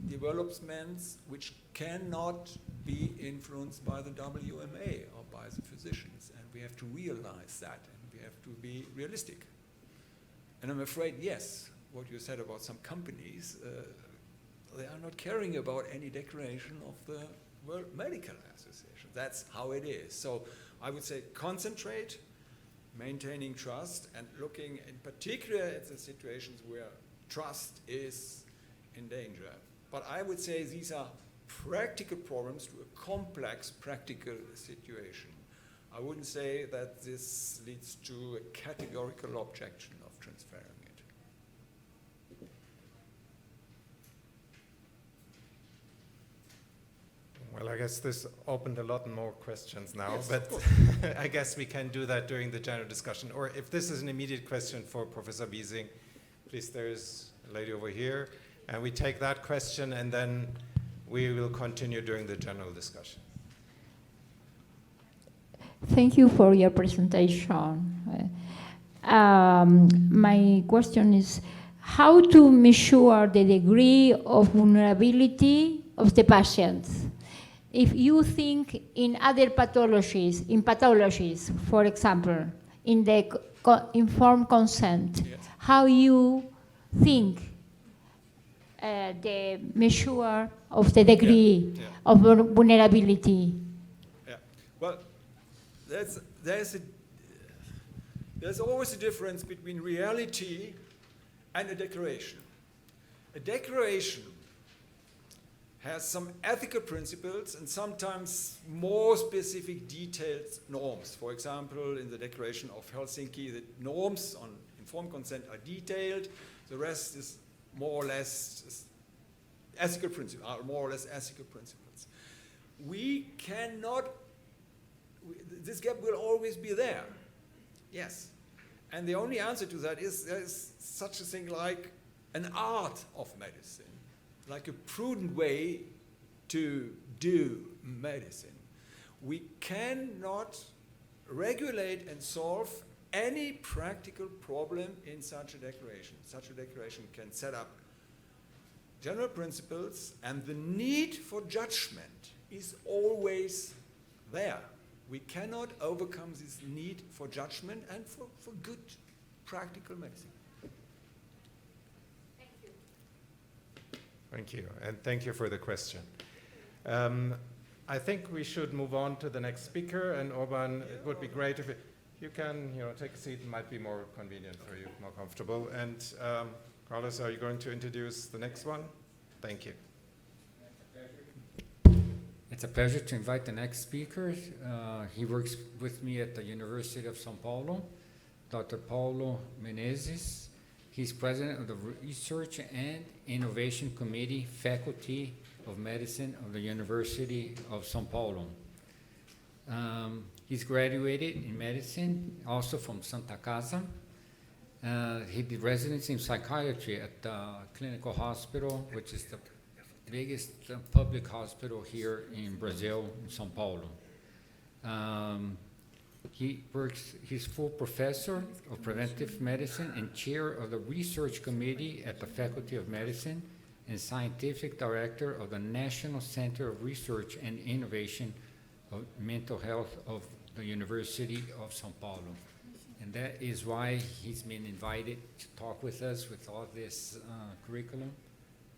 developments which cannot be influenced by the WMA or by the physicians, and we have to realize that, and we have to be realistic. And I'm afraid, yes, what you said about some companies, they are not caring about any declaration of the World Medical Association. That's how it is. So I would say concentrate, maintaining trust, and looking in particular at the situations where trust is in danger. But I would say these are practical problems to a complex practical situation. I wouldn't say that this leads to a categorical objection of transferring it. Well, I guess this opened a lot more questions now, yes, but I guess we can do that during the general discussion. Or if this is an immediate question for Professor Wieising, please, there's a lady over here, and we take that question and then we will continue during the general discussion. Thank you for your presentation. My question is how to measure the degree of vulnerability of the patient. If you think in other pathologies, for example, in the informed consent, yes, how you think the measure of the degree Yeah. of vulnerability? Yeah. Well, there's always a difference between reality and a declaration. A declaration has some ethical principles and sometimes more specific detailed norms. For example, in the Declaration of Helsinki, the norms on informed consent are detailed. The rest is more or less ethical principles, are more or less ethical principles. We cannot, this gap will always be there. Yes. And the only answer to that is there is such a thing like an art of medicine, like a prudent way to do medicine. We cannot regulate and solve any practical problem in such a declaration. Such a declaration can set up general principles, and the need for judgment is always there. We cannot overcome this need for judgment and for good practical medicine. Thank you, and thank you for the question. I think we should move on to the next speaker, and Orban, it would be great if you can, take a seat. It might be more convenient for you, more comfortable. And Carlos, are you going to introduce the next one? Thank you. It's a pleasure to invite the next speaker. He works with me at the University of São Paulo, Dr. Paulo Menezes. He's president of the Research and Innovation Committee, Faculty of Medicine of the University of São Paulo. He's graduated in medicine, also from Santa Casa. He did residency in psychiatry at the Clinical Hospital, which is the biggest public hospital here in Brazil, in São Paulo. He's full professor of preventive medicine and chair of the research committee at the Faculty of Medicine and scientific director of the National Center of Research and Innovation of Mental Health of the University of São Paulo. And that is why he's been invited to talk with us with all this curriculum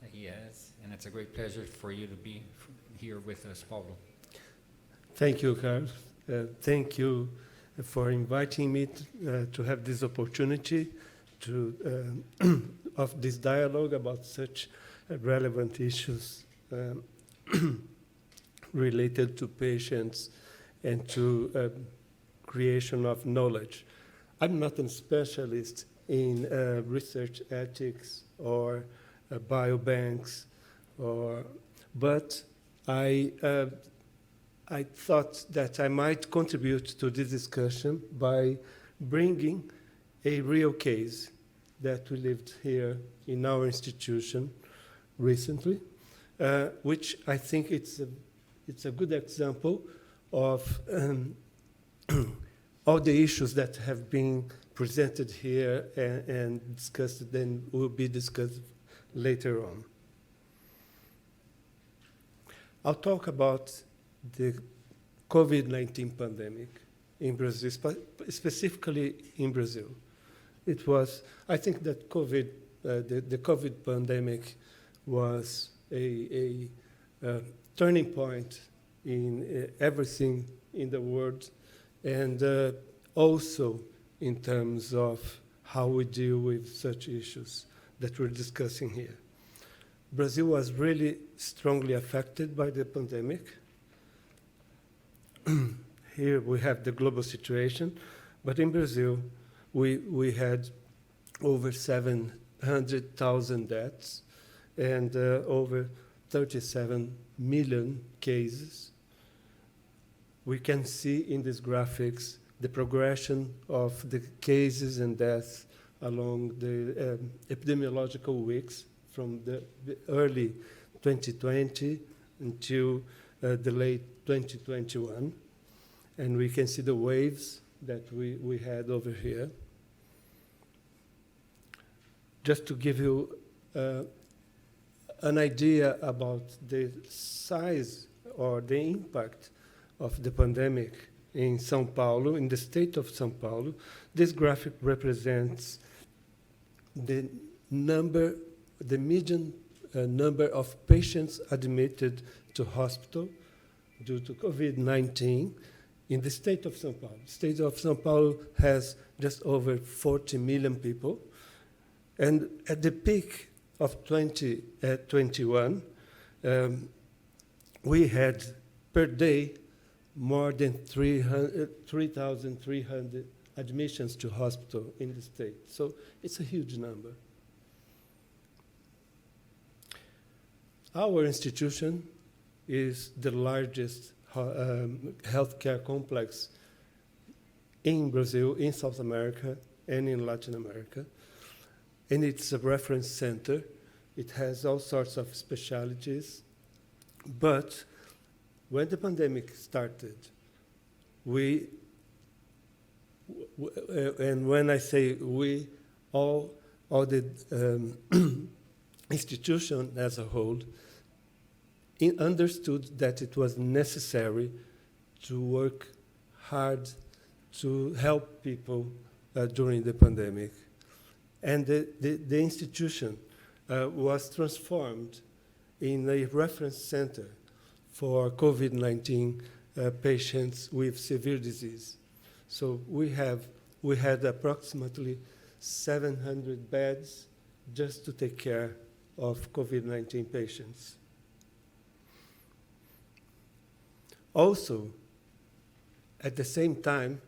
that he has. And it's a great pleasure for you to be here with us, Paulo. Thank you, Carlos. Thank you for inviting me to have this opportunity of this dialogue about such relevant issues related to patients and to creation of knowledge. I'm not a specialist in research ethics or biobanks, but I thought that I might contribute to this discussion by bringing a real case that we lived here in our institution recently, which I think it's a good example of all the issues that have been presented here and discussed, then will be discussed later on. I'll talk about the COVID-19 pandemic in Brazil, specifically in Brazil. It was, I think that the COVID pandemic was a turning point in everything in the world, and also in terms of how we deal with such issues that we're discussing here. Brazil was really strongly affected by the pandemic. Here we have the global situation, but in Brazil, we had over 700,000 deaths and over 37 million cases. We can see in these graphics the progression of the cases and deaths along the epidemiological weeks from the early 2020 until the late 2021. And we can see the waves that we had over here. Just to give you an idea about the size or the impact of the pandemic in São Paulo, in the state of São Paulo, this graphic represents the median number of patients admitted to hospital due to COVID-19 in the state of São Paulo. The state of São Paulo has just over 40 million people. And at the peak of 2021, we had per day more than 3,300 admissions to hospital in the state. So it's a huge number. Our institution is the largest healthcare complex in Brazil, in South America, and in Latin America. And it's a reference center. It has all sorts of specialties. But when the pandemic started, and when I say we, all the institution as a whole, understood that it was necessary to work hard to help people during the pandemic. And the institution was transformed in a reference center for COVID-19 patients with severe disease. So we had approximately 700 beds just to take care of COVID-19 patients. Also, at the same time,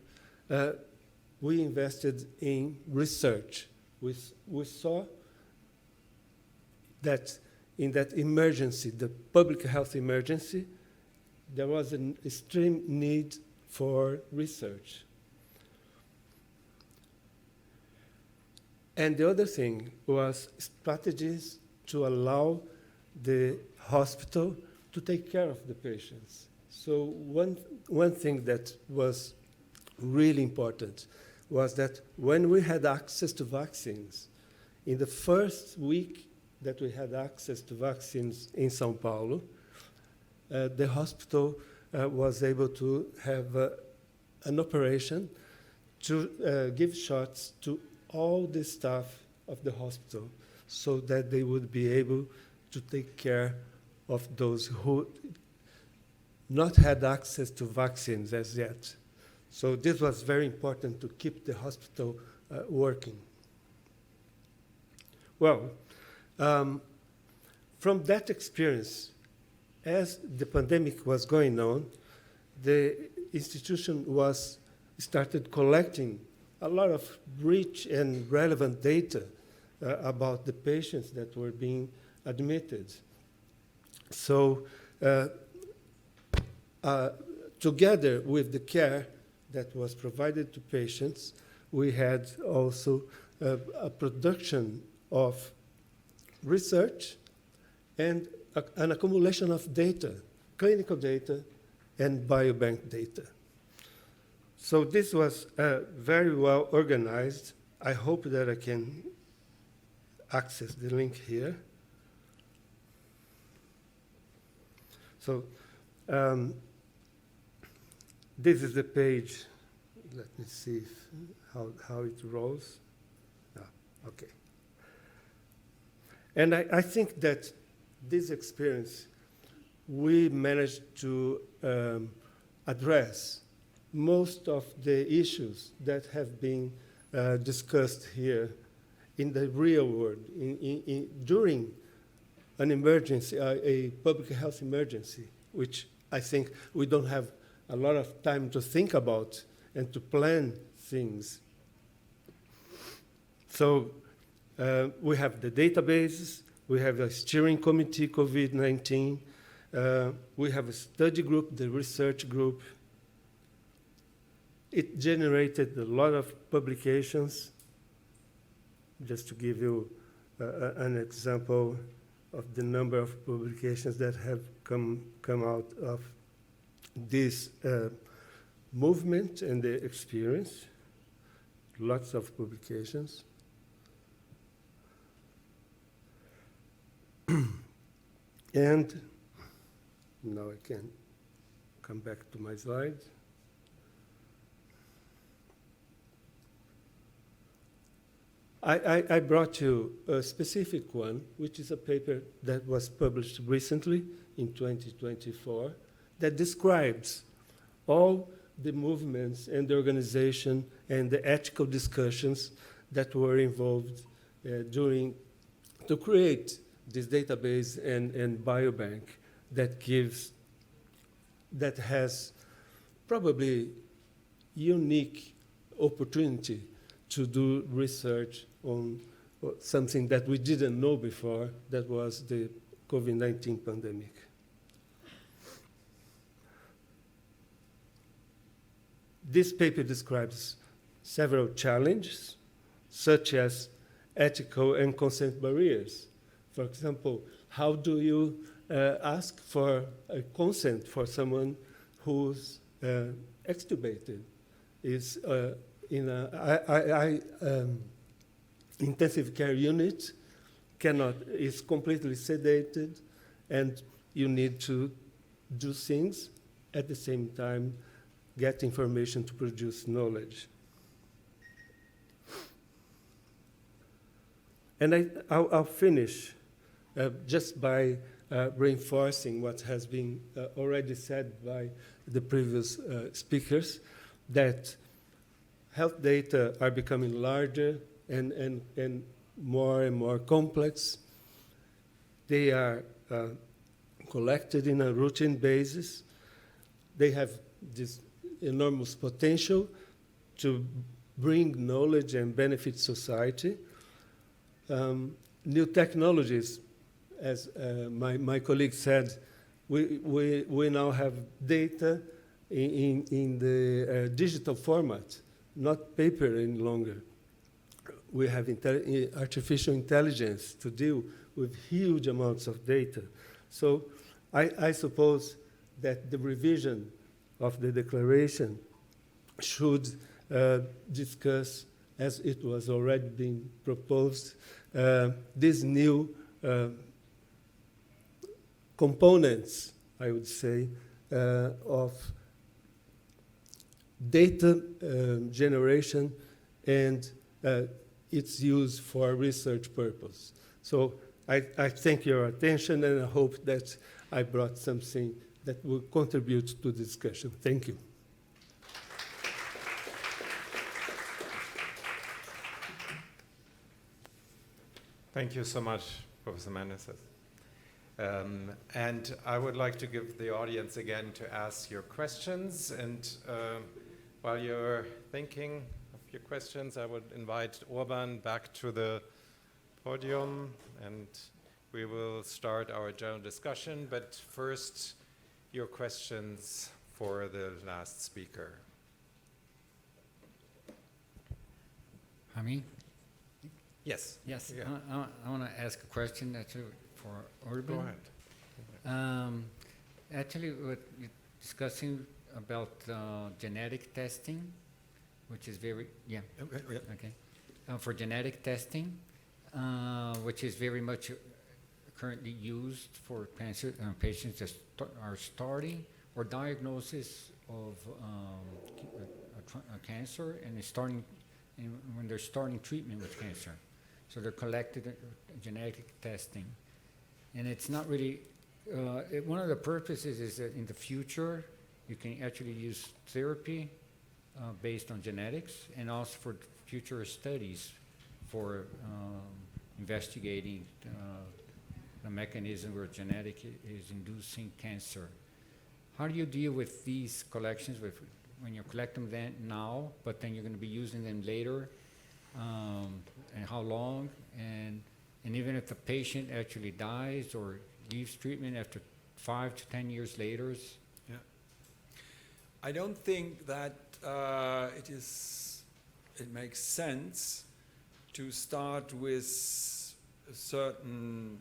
we invested in research. We saw that in that emergency, the public health emergency, there was an extreme need for research. And the other thing was strategies to allow the hospital to take care of the patients. So one thing that was really important was that when we had access to vaccines, in the first week that we had access to vaccines in São Paulo, the hospital was able to have an operation to give shots to all the staff of the hospital so that they would be able to take care of those who not had access to vaccines as yet. So this was very important to keep the hospital working. Well, from that experience, as the pandemic was going on, the institution started collecting a lot of rich and relevant data about the patients that were being admitted. So together with the care that was provided to patients, we had also a production of research and an accumulation of data, clinical data and biobank data. So this was very well organized. I hope that I can access the link here. So this is the page. Let me see how it rolls. Okay. And I think that this experience, we managed to address most of the issues that have been discussed here in the real world, during an emergency, a public health emergency, which I think we don't have a lot of time to think about and to plan things. So we have the databases, we have a steering committee, COVID-19, we have a study group, the research group. It generated a lot of publications. Just to give you an example of the number of publications that have come out of this movement and the experience, lots of publications. And now I can come back to my slides. I brought you a specific one, which is a paper that was published recently in 2024 that describes all the movements and the organization and the ethical discussions that were involved to create this database and biobank that has probably unique opportunity to do research on something that we didn't know before, that was the COVID-19 pandemic. This paper describes several challenges, such as ethical and consent barriers. For example, how do you ask for a consent for someone who's extubated, is in an intensive care unit, is completely sedated, and you need to do things at the same time, get information to produce knowledge. And I'll finish just by reinforcing what has been already said by the previous speakers, that health data are becoming larger and more complex. They are collected in a routine basis. They have this enormous potential to bring knowledge and benefit society. New technologies, as my colleague said, we now have data in the digital format, not paper any longer. We have artificial intelligence to deal with huge amounts of data. So I suppose that the revision of the declaration should discuss, as it was already being proposed, these new components, I would say, of data generation and its use for research purpose. So I thank your attention, and I hope that I brought something that will contribute to the discussion. Thank you. Thank you so much, Professor Menezes. And I would like to give the audience again to ask your questions. And while you're thinking of your questions, I would invite Orban back to the podium, and we will start our general discussion. But first, your questions for the last speaker. Ramin? Yes. Yes, Yeah. I want to ask a question actually for Orban. Go ahead. Actually, we're discussing about genetic testing, which is very, okay. For genetic testing, which is very much currently used for cancer patients that are starting or diagnosis of cancer and starting when they're starting treatment with cancer. So they're collected genetic testing. And it's not really, one of the purposes is that in the future, you can actually use therapy based on genetics, and also for future studies for investigating the mechanism where genetic is inducing cancer. How do you deal with these collections when you collect them now, but then you're going to be using them later, and how long, and even if the patient actually dies or leaves treatment after 5 to 10 years later? Yeah. I don't think that it makes sense to start with a certain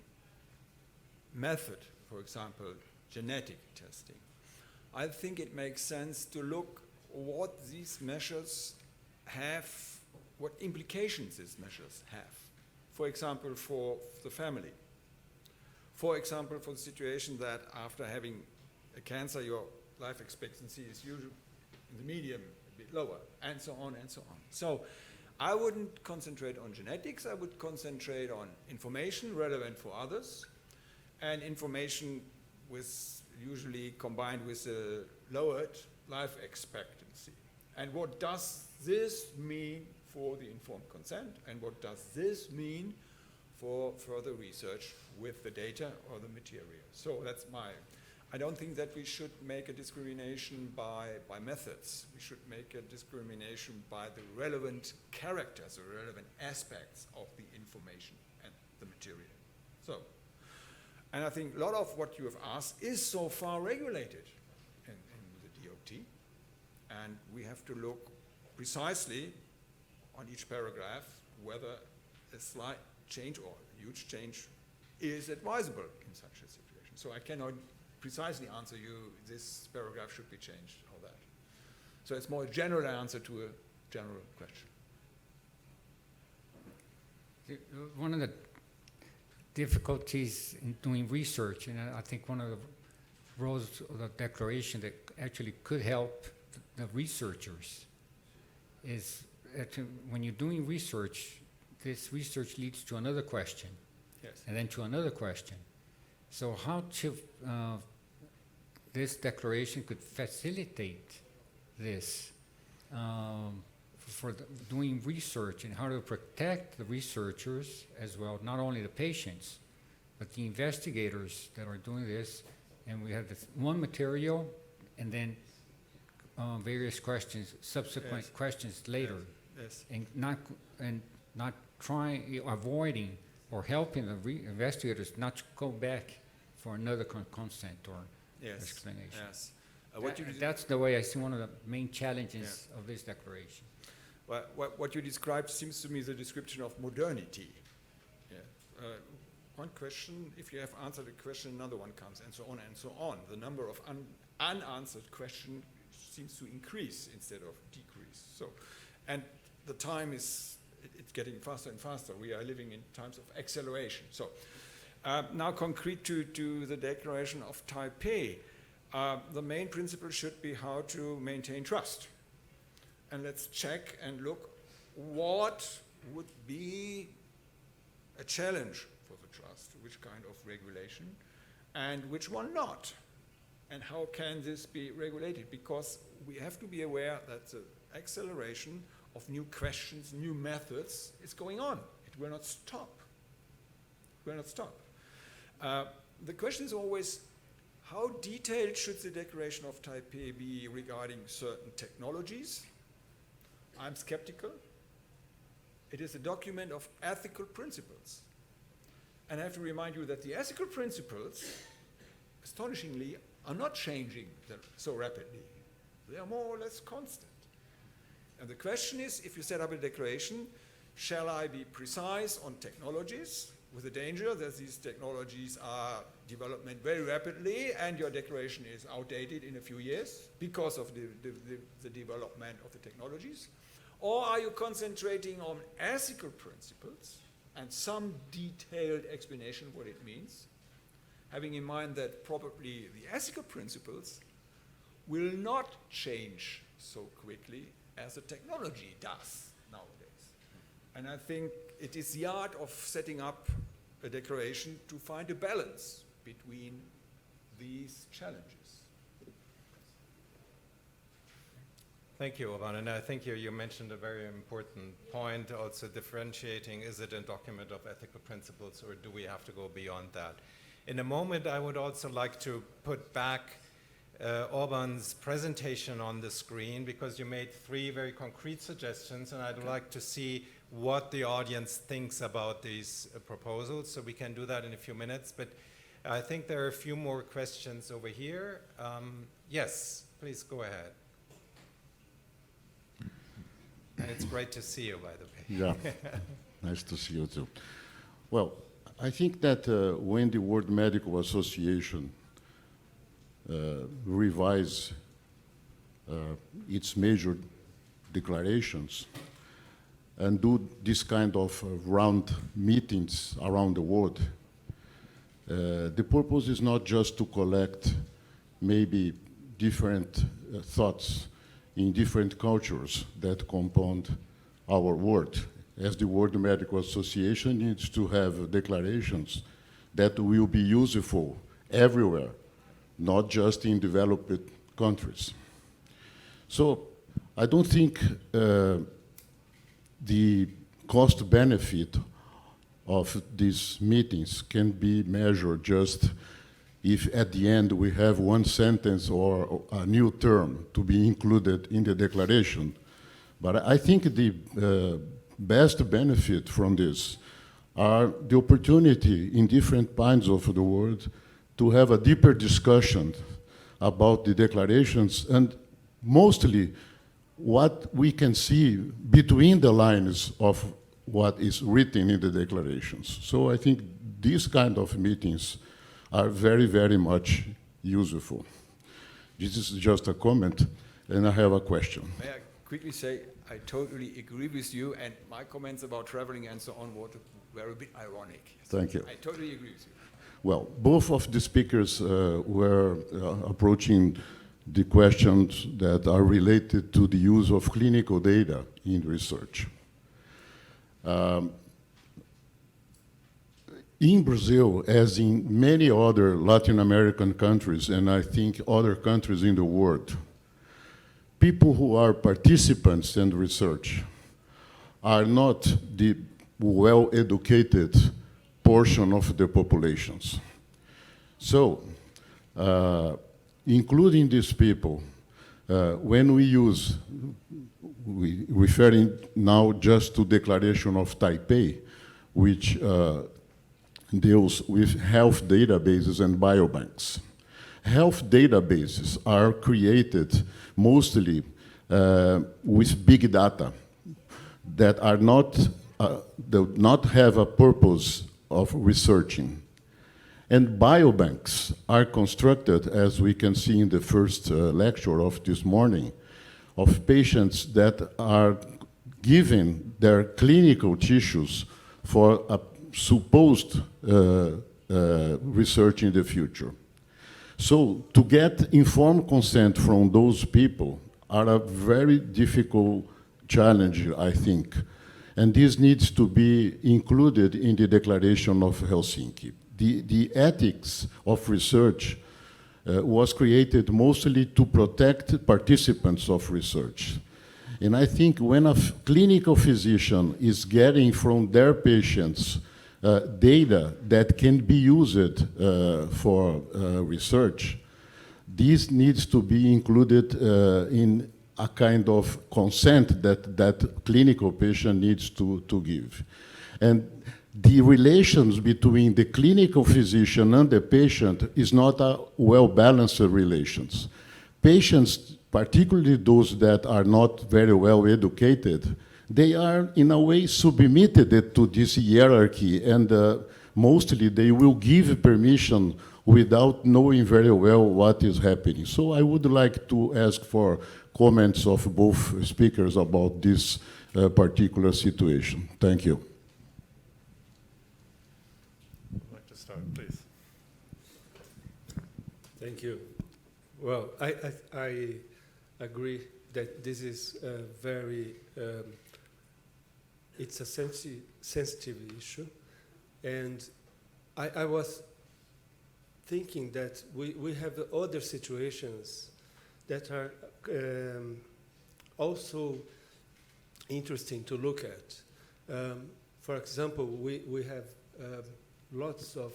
method, for example, genetic testing. I think it makes sense to look what these measures have, what implications these measures have. For example, for the family. For example, for the situation that after having a cancer, your life expectancy is usually in the medium, a bit lower, and so on and so on. So I wouldn't concentrate on genetics, I would concentrate on information relevant for others, and information usually combined with a lowered life expectancy. And what does this mean for the informed consent, and what does this mean for further research with the data or the material? So that's I don't think that we should make a discrimination by methods. We should make a discrimination by the relevant characters or relevant aspects of the information and the material. So, and I think a lot of what you have asked is so far regulated in the DOT, and we have to look precisely on each paragraph whether a slight change or a huge change is advisable in such a situation. So I cannot precisely answer you, this paragraph should be changed, or that. So it's more a general answer to a general question. One of the difficulties in doing research, and I think one of the roles of the declaration that actually could help the researchers is that when you're doing research, this research leads to another question, Yes. and then to another question. So how to, this declaration could facilitate this for doing research and how to protect the researchers as well, not only the patients, but the investigators that are doing this. And we have this one material and then various questions, subsequent Yes. questions later, Yes. and not trying, avoiding or helping the investigators not to go back for another consent or Yes. explanation. Yes. What you That's the way I see one of the main challenges of this declaration. Well, what you described seems to me the description of modernity. Yeah. One question, if you have answered a question, another one comes, and so on and so on. The number of unanswered questions seems to increase instead of decrease. So, and the time it's getting faster and faster. We are living in times of acceleration. So, now concrete to the Declaration of Taipei. The main principle should be how to maintain trust. And let's check and look what would be a challenge for the trust, which kind of regulation, and which one not. And how can this be regulated? Because we have to be aware that the acceleration of new questions, new methods is going on. It will not stop. It will not stop. The question is always, how detailed should the Declaration of Taipei be regarding certain technologies? I'm skeptical. It is a document of ethical principles. And I have to remind you that the ethical principles, astonishingly, are not changing so rapidly. They are more or less constant. And the question is, if you set up a declaration, shall I be precise on technologies, with the danger that these technologies are developing very rapidly and your declaration is outdated in a few years because of the development of the technologies? Or are you concentrating on ethical principles and some detailed explanation what it means, having in mind that probably the ethical principles will not change so quickly as the technology does nowadays? And I think it is the art of setting up a declaration to find a balance between these challenges. Thank you, Oban. And I think you mentioned a very important point, also differentiating, is it a document of ethical principles or do we have to go beyond that? In a moment, I would also like to put back Oban's presentation on the screen because you made 3 very concrete suggestions, and I'd like to see what the audience thinks about these proposals. So we can do that in a few minutes, but I think there are a few more questions over here. Yes, please go ahead. And it's great to see you, by the way. Yeah, nice to see you too. Well, I think that when the World Medical Association revise its major declarations and do this kind of round meetings around the world, the purpose is not just to collect maybe different thoughts in different cultures that compound our work, as the World Medical Association needs to have declarations that will be useful everywhere, not just in developed countries. So I don't think the cost benefit of these meetings can be measured just if at the end we have one sentence or a new term to be included in the declaration. But I think the best benefit from this are the opportunity in different parts of the world to have a deeper discussion about the declarations and mostly what we can see between the lines of what is written in the declarations. So I think these kind of meetings are very, very much useful. This is just a comment, and I have a question. May I quickly say, I totally agree with you, and my comments about traveling and so on were a bit ironic. Thank you. I totally agree with you. Well, both of the speakers were approaching the questions that are related to the use of clinical data in research. In Brazil, as in many other Latin American countries, and I think other countries in the world, people who are participants in research are not the well-educated portion of the populations. So, including these people, when we use, referring now just to Declaration of Taipei, which deals with health databases and biobanks. Health databases are created mostly with big data that are do not have a purpose of researching. And biobanks are constructed, as we can see in the first lecture of this morning, of patients that are given their clinical tissues for a supposed research in the future. So to get informed consent from those people are a very difficult challenge, I think. And this needs to be included in the Declaration of Helsinki. The ethics of research was created mostly to protect participants of research. And I think when a clinical physician is getting from their patients data that can be used for research, this needs to be included in a kind of consent that clinical patient needs to give. And the relations between the clinical physician and the patient is not a well-balanced relations. Patients, particularly those that are not very well educated, they are in a way submitted to this hierarchy, and mostly they will give permission without knowing very well what is happening. So I would like to ask for comments of both speakers about this particular situation. Thank you. I'd like to start, please. Thank you. Well, I agree that this is a very, it's a sensitive issue. And I was thinking that we have other situations that are also interesting to look at. For example, we have lots of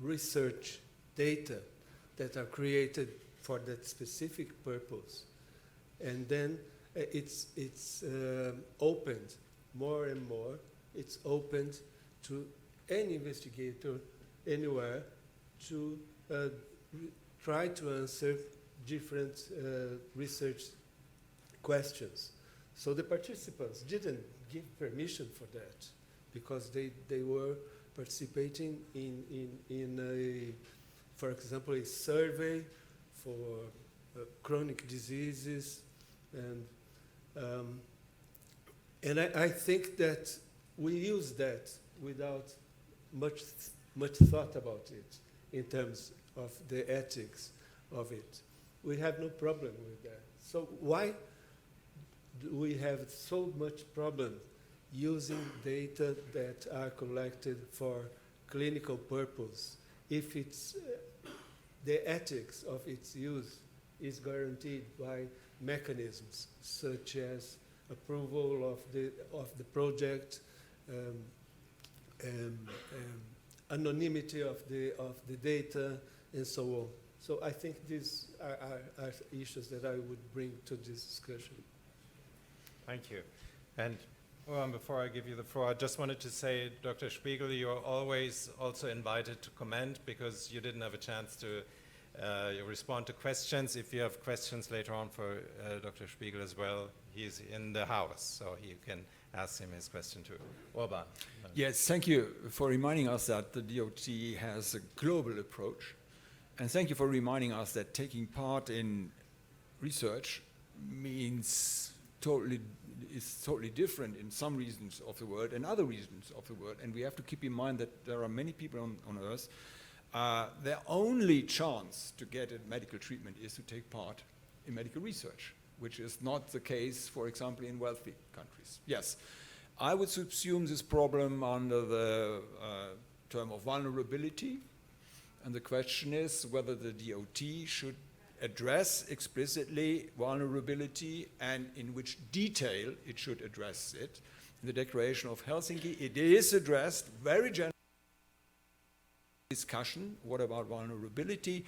research data that are created for that specific purpose. And then it's opened more and more. It's opened to any investigator anywhere to try to answer different research questions. So the participants didn't give permission for that because they were participating in a, for example, a survey for chronic diseases, and I think that we use that without much thought about it in terms of the ethics of it. We have no problem with that. So why we have so much problem using data that are collected for clinical purpose if it's the ethics of its use is guaranteed by mechanisms such as approval of the project, anonymity of the data, and so on. So I think these are issues that I would bring to this discussion. Thank you. And before I give you the floor, I just wanted to say, Dr. Spiegel, you're always also invited to comment because you didn't have a chance to respond to questions. If you have questions later on for Dr. Spiegel as well, he's in the house, so you can ask him his question too. Orban. Yes, thank you for reminding us that the DOT has a global approach. And thank you for reminding us that taking part in research means is totally different in some regions of the world and other regions of the world. And we have to keep in mind that there are many people on Earth. Their only chance to get a medical treatment is to take part in medical research, which is not the case, for example, in wealthy countries. Yes, I would subsume this problem under the term of vulnerability. And the question is whether the DOT should address explicitly vulnerability and in which detail it should address it. In the Declaration of Helsinki, it is addressed very generally. Discussion, what about vulnerability?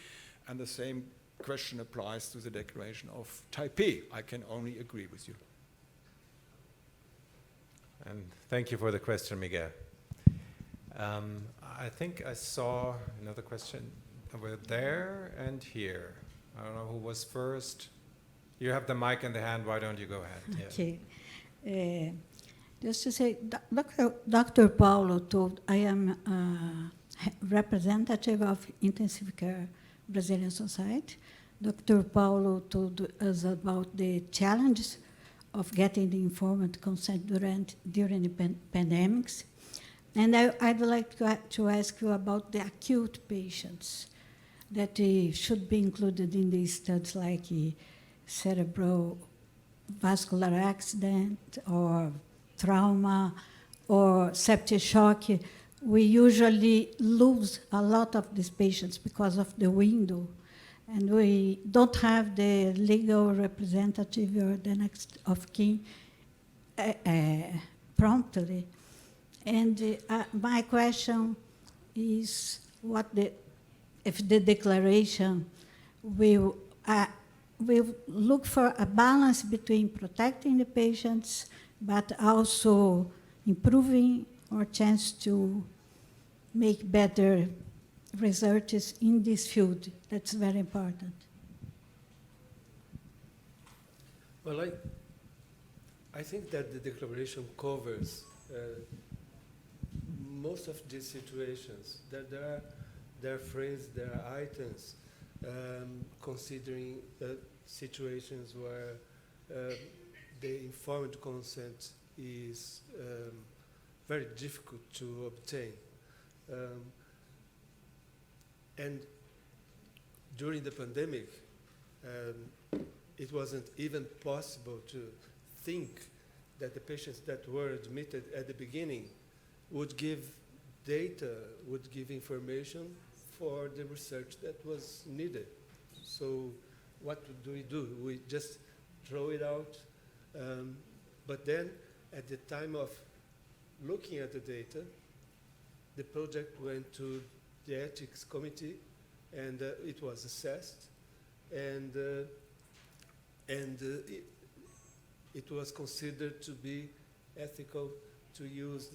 And the same question applies to the Declaration of Taipei. I can only agree with you. And thank you for the question, Miguel. I think I saw another question over there and here. I don't know who was first. You have the mic in the hand. Why don't you go ahead? Okay. Just to say, Dr. Paulo told, I am representative of Intensive Care Brazilian Society. Dr. Paulo told us about the challenges of getting the informed consent during the pandemics. And I'd like to ask you about the acute patients that should be included in these studies, like cerebral vascular accident or trauma or septic shock. We usually lose a lot of these patients because of the window, and we don't have the legal representative or the next of kin promptly. And my question is if the declaration will look for a balance between protecting the patients, but also improving our chance to make better researches in this field. That's very important. Well, I think that the declaration covers most of these situations. There are phrases, there are items considering situations where the informed consent is very difficult to obtain. And during the pandemic, it wasn't even possible to think that the patients that were admitted at the beginning would give data, would give information for the research that was needed. So what do? We just throw it out. But then at the time of looking at the data, the project went to the ethics committee, and it was assessed, and it was considered to be ethical to use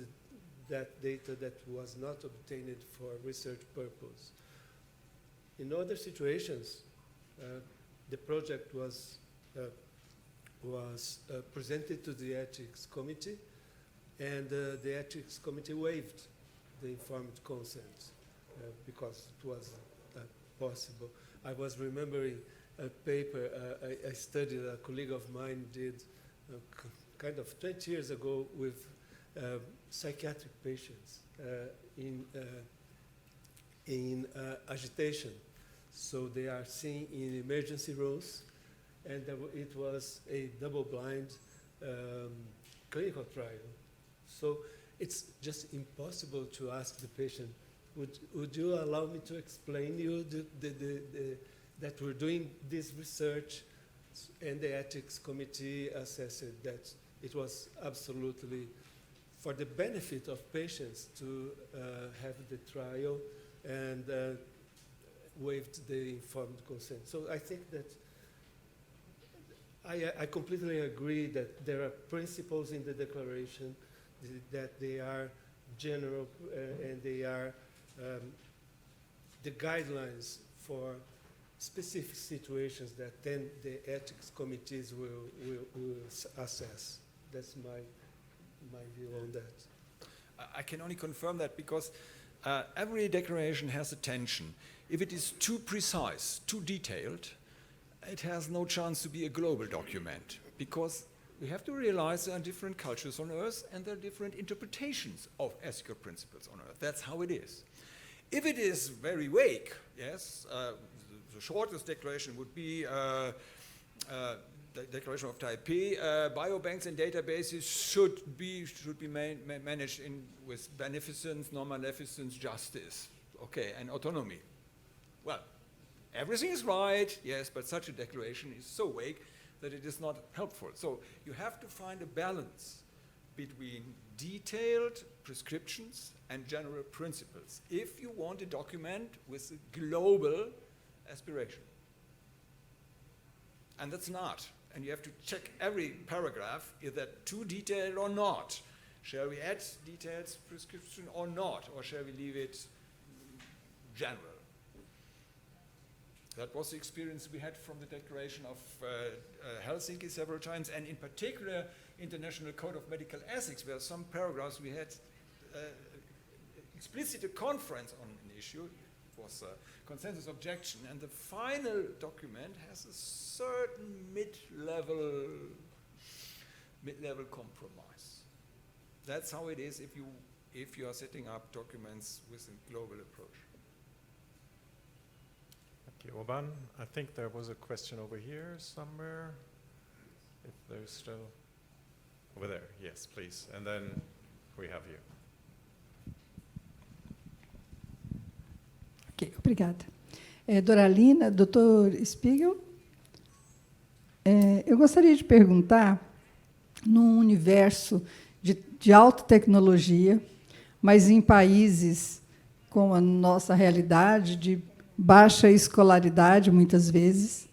that data that was not obtained for research purpose. In other situations, the project was presented to the ethics committee, and the ethics committee waived the informed consent because it was possible. I was remembering a paper I studied, a colleague of mine did kind of 20 years ago with psychiatric patients in agitation. So they are seen in emergency rooms, and it was a double-blind clinical trial. So it's just impossible to ask the patient, would you allow me to explain you that we're doing this research? And the ethics committee assessed that it was absolutely for the benefit of patients to have the trial and waived the informed consent. So I think that I completely agree that there are principles in the declaration that they are general and they are the guidelines for specific situations that then the ethics committees will assess. That's my view on that. I can only confirm that because every declaration has a tension. If it is too precise, too detailed, it has no chance to be a global document because we have to realize there are different cultures on Earth and there are different interpretations of ethical principles on Earth. That's how it is. If it is very vague, yes, the shortest declaration would be the Declaration of Taipei. Biobanks and databases should be managed with beneficence, non-maleficence, justice, okay, and autonomy. Well, everything is right, yes, but such a declaration is so vague that it is not helpful. So you have to find a balance between detailed prescriptions and general principles if you want a document with a global aspiration. And that's not. And you have to check every paragraph, is that too detailed or not? Shall we add detailed prescription or not? Or shall we leave it general? That was the experience we had from the Declaration of Helsinki several times, and in particular, International Code of Medical Ethics, where some paragraphs we had explicit a conference on an issue. It was a consensus objection, and the final document has a certain mid-level compromise. That's how it is if you are setting up documents with a global approach. Thank you, Urban. I think there was a question over here somewhere. If there's still over there, yes, please. And then we have you. Ok, obrigada. Doralina, Dr. Spiegel, eu gostaria de perguntar, num universo de alta tecnologia, mas em países com a nossa realidade de baixa escolaridade, muitas vezes,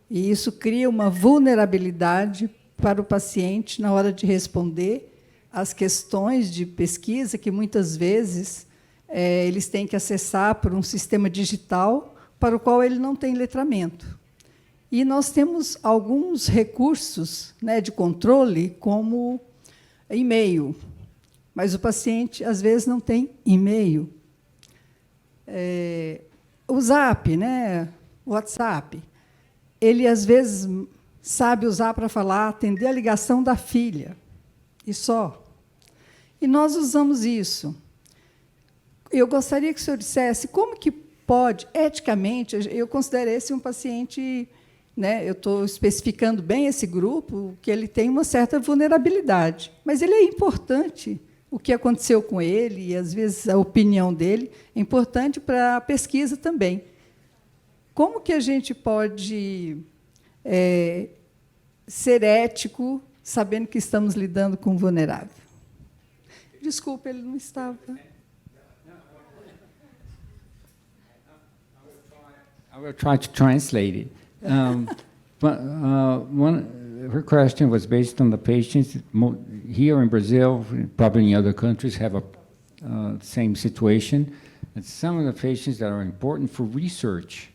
e isso cria uma vulnerabilidade para o paciente na hora de responder às questões de pesquisa que, muitas vezes, eles têm que acessar por um sistema digital para o qual ele não tem letramento. E nós temos alguns recursos, né, de controle, como e-mail, mas o paciente, às vezes, não tem e-mail. O Zap, né, o WhatsApp, ele, às vezes, sabe usar para falar, atender a ligação da filha, e só. E nós usamos isso. Eu gostaria que o senhor dissesse como que pode, eticamente, eu considero esse um paciente, né, eu estou especificando bem esse grupo, que ele tem uma certa vulnerabilidade, mas ele é importante. O que aconteceu com ele, e, às vezes, a opinião dele, é importante para a pesquisa também. Como que a gente pode ser ético, sabendo que estamos lidando com um vulnerável? Desculpa, ele não estava... I will try to translate it. But her question was based on the patients here in Brazil, probably in other countries, have a same situation. And some of the patients that are important for research,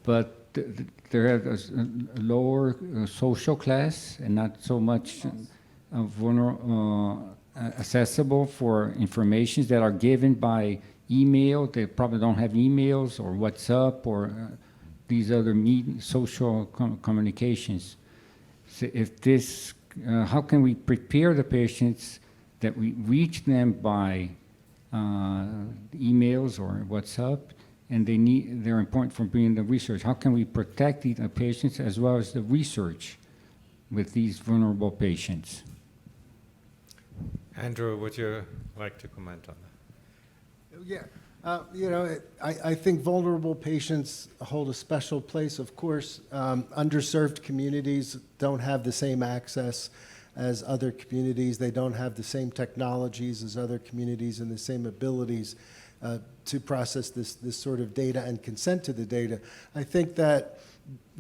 but they have a lower social class and not so much accessible for informations that are given by email. They probably don't have emails or WhatsApp or these other social communications. So if this, how can we prepare the patients that we reach them by emails or WhatsApp, and they're important for being the research? How can we protect the patients as well as the research with these vulnerable patients. Andrew, would you like to comment on that? Yeah, I think vulnerable patients hold a special place. Of course, underserved communities don't have the same access as other communities. They don't have the same technologies as other communities and the same abilities to process this sort of data and consent to the data. I think that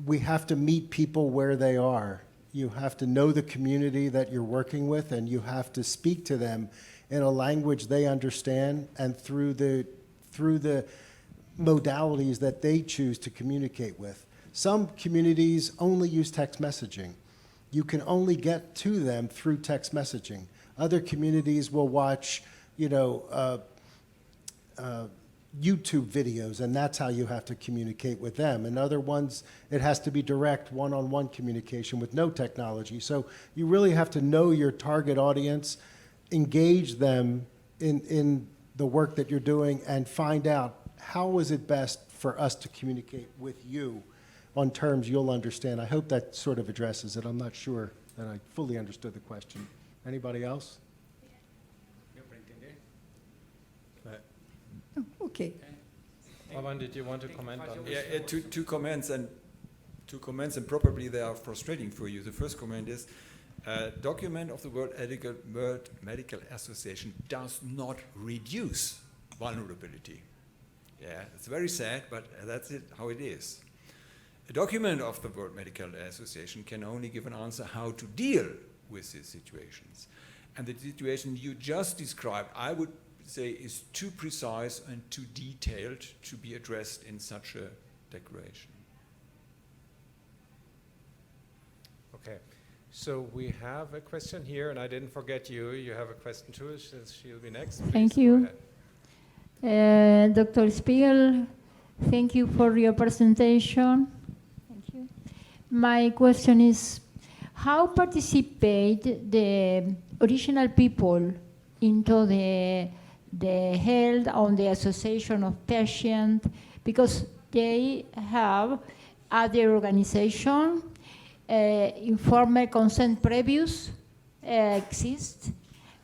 we have to meet people where they are. You have to know the community that you're working with, and you have to speak to them in a language they understand and through the modalities that they choose to communicate with. Some communities only use text messaging. You can only get to them through text messaging. Other communities will watch, YouTube videos, and that's how you have to communicate with them. And other ones, it has to be direct one-on-one communication with no technology. So you really have to know your target audience, engage them in the work that you're doing, and find out how is it best for us to communicate with you on terms you'll understand. I hope that sort of addresses it. I'm not sure that I fully understood the question. Anybody else? Oh, okay. Ramin, did you want to comment on this? Yeah, two comments, and probably they are frustrating for you. The first comment is, document of the World Medical Association does not reduce vulnerability. Yeah, it's very sad, but that's it, how it is. A document of the World Medical Association can only give an answer how to deal with these situations. And the situation you just described, I would say, is too precise and too detailed to be addressed in such a declaration. Okay, so we have a question here, and I didn't forget you. You have a question too, since she'll be next. Thank Please, you. go ahead. Dr. Spiegel, thank you for your presentation. Thank you. My question is, how participate the original people into the health on the association of patients, because they have other organization, informal consent previous exist,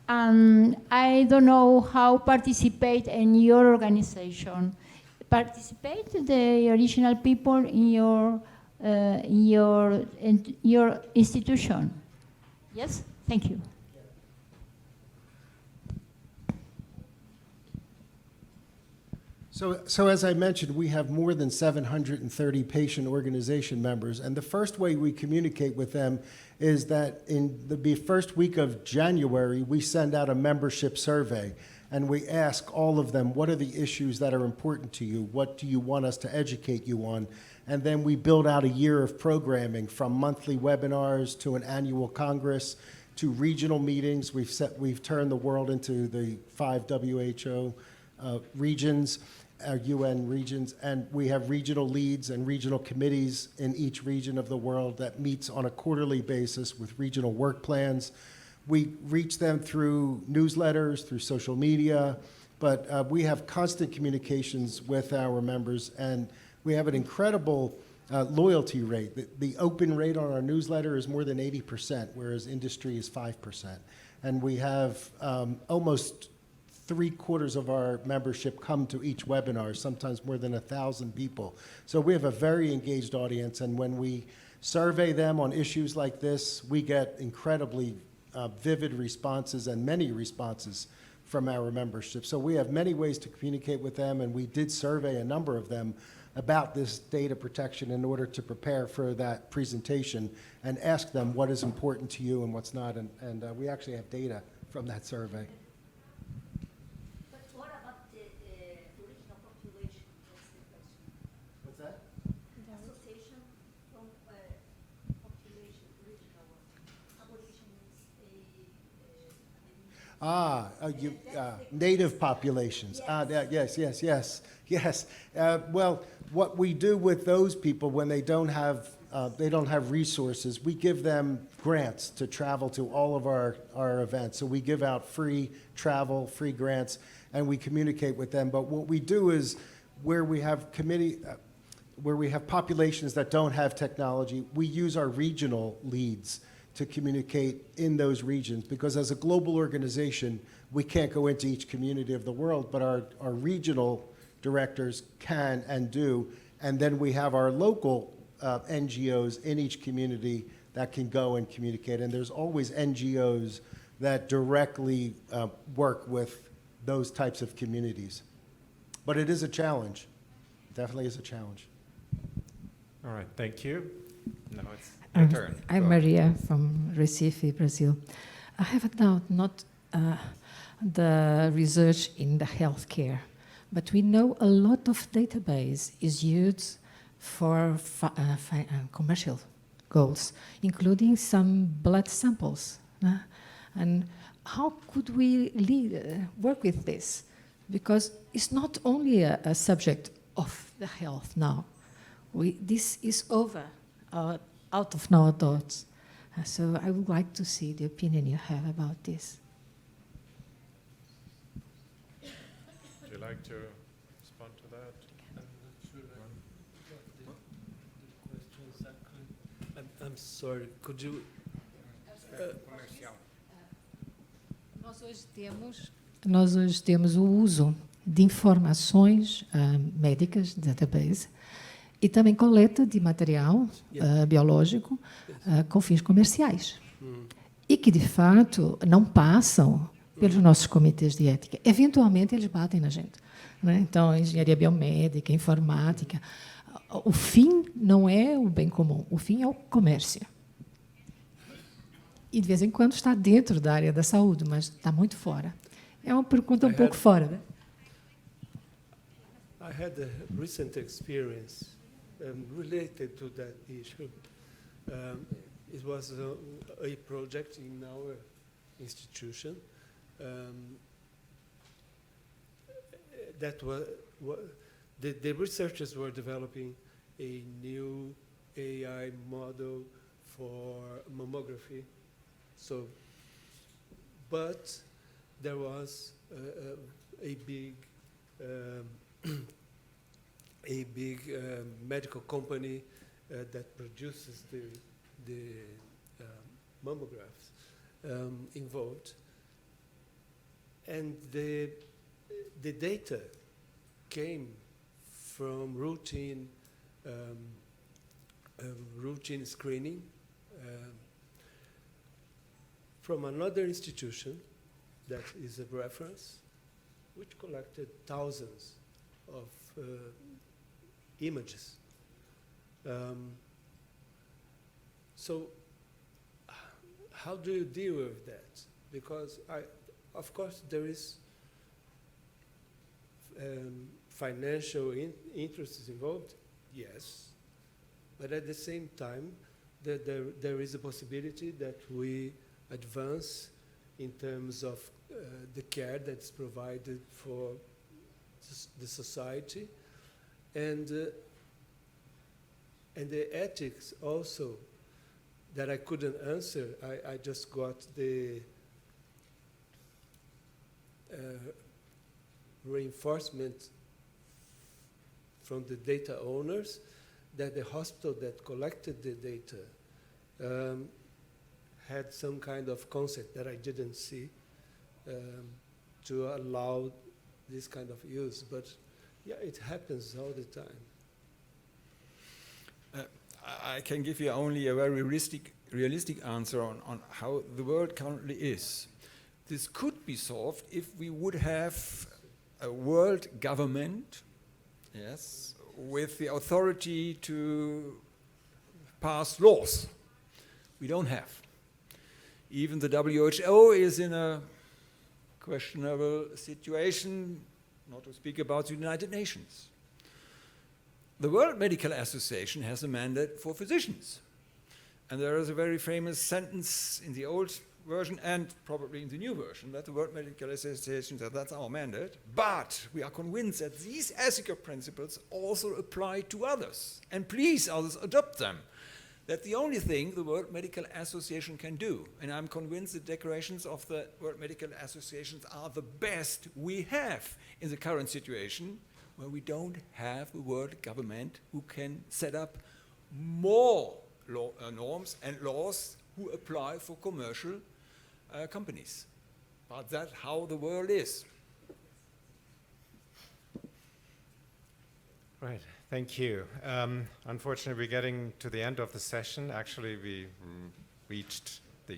and I don't know how participate in your organization. Participate the original people in your institution. Yes, thank you. So as I mentioned, we have more than 730 patient organization members, and the first way we communicate with them is that in the first week of January, we send out a membership survey, and we ask all of them, what are the issues that are important to you? What do you want us to educate you on? And then we build out a year of programming, from monthly webinars to an annual congress to regional meetings. We've turned the world into the 5 WHO regions, UN regions, and we have regional leads and regional committees in each region of the world that meets on a quarterly basis with regional work plans. We reach them through newsletters, through social media, but we have constant communications with our members, and we have an incredible loyalty rate. The open rate on our newsletter is more than 80%, whereas industry is 5%. And we have almost 3/4 of our membership come to each webinar, sometimes more than 1,000 people. So we have a very engaged audience, and when we survey them on issues like this, we get incredibly vivid responses and many responses from our membership. So we have many ways to communicate with them, and we did survey a number of them about this data protection in order to prepare for that presentation and ask them what is important to you and what's not, and we actually have data from that survey. Native populations. Yes. Well, what we do with those people when they don't have resources, we give them grants to travel to all of our events. So we give out free travel, free grants, and we communicate with them. But what we do is where we have populations that don't have technology, we use our regional leads to communicate in those regions, because as a global organization, we can't go into each community of the world, but our regional directors can and do, and then we have our local NGOs in each community that can go and communicate, and there's always NGOs that directly work with those types of communities. But it is a challenge, definitely is a challenge. All right, thank you. Now it's your turn. I'm Go ahead. Maria from Recife, Brazil. I have a doubt, not the research in the healthcare, but we know a lot of database is used for commercial goals, including some blood samples. And how could we work with this? Because it's not only a subject of the health now. This is over, out of our thoughts. So I would like to see the opinion you have about this. Would you like to respond to that? I'm sorry, could you... Nós hoje temos o uso de informações médicas, database, e também coleta de material biológico com fins comerciais. E que, de fato, não passam pelos nossos comitês de ética. Eventualmente, eles batem na gente. Né? Então, engenharia biomédica, informática. O fim não é o bem comum, o fim é o comércio. E, de vez em quando, está dentro da área da saúde, mas está muito fora. É uma pergunta um pouco fora, né? I had a recent experience related to that issue. It was a project in our institution that the researchers were developing a new AI model for mammography. So, but there was a big medical company that produces the mammographs involved, and the data came from routine screening from another institution that is a reference, which collected thousands of images. So how do you deal with that? Because of course there is financial interests involved, yes, but at the same time there is a possibility that we advance in terms of the care that's provided for the society, and the ethics also that I couldn't answer. I just got the reinforcement from the data owners that the hospital that collected the data had some kind of concept that I didn't see to allow this kind of use. But yeah, it happens all the time. I can give you only a very realistic answer on how the world currently is. This could be solved if we would have a world government, yes, with the authority to pass laws. We don't have. Even the WHO is in a questionable situation, not to speak about the United Nations. The World Medical Association has a mandate for physicians. And there is a very famous sentence in the old version and probably in the new version that the World Medical Association said that's our mandate, but we are convinced that these ethical principles also apply to others. And please, others, adopt them. That's the only thing the World Medical Association can do. And I'm convinced the declarations of the World Medical Associations are the best we have in the current situation, where we don't have a world government who can set up more norms and laws who apply for commercial companies. But that's how the world is. Right, thank you. Unfortunately, we're getting to the end of the session. Actually, we reached the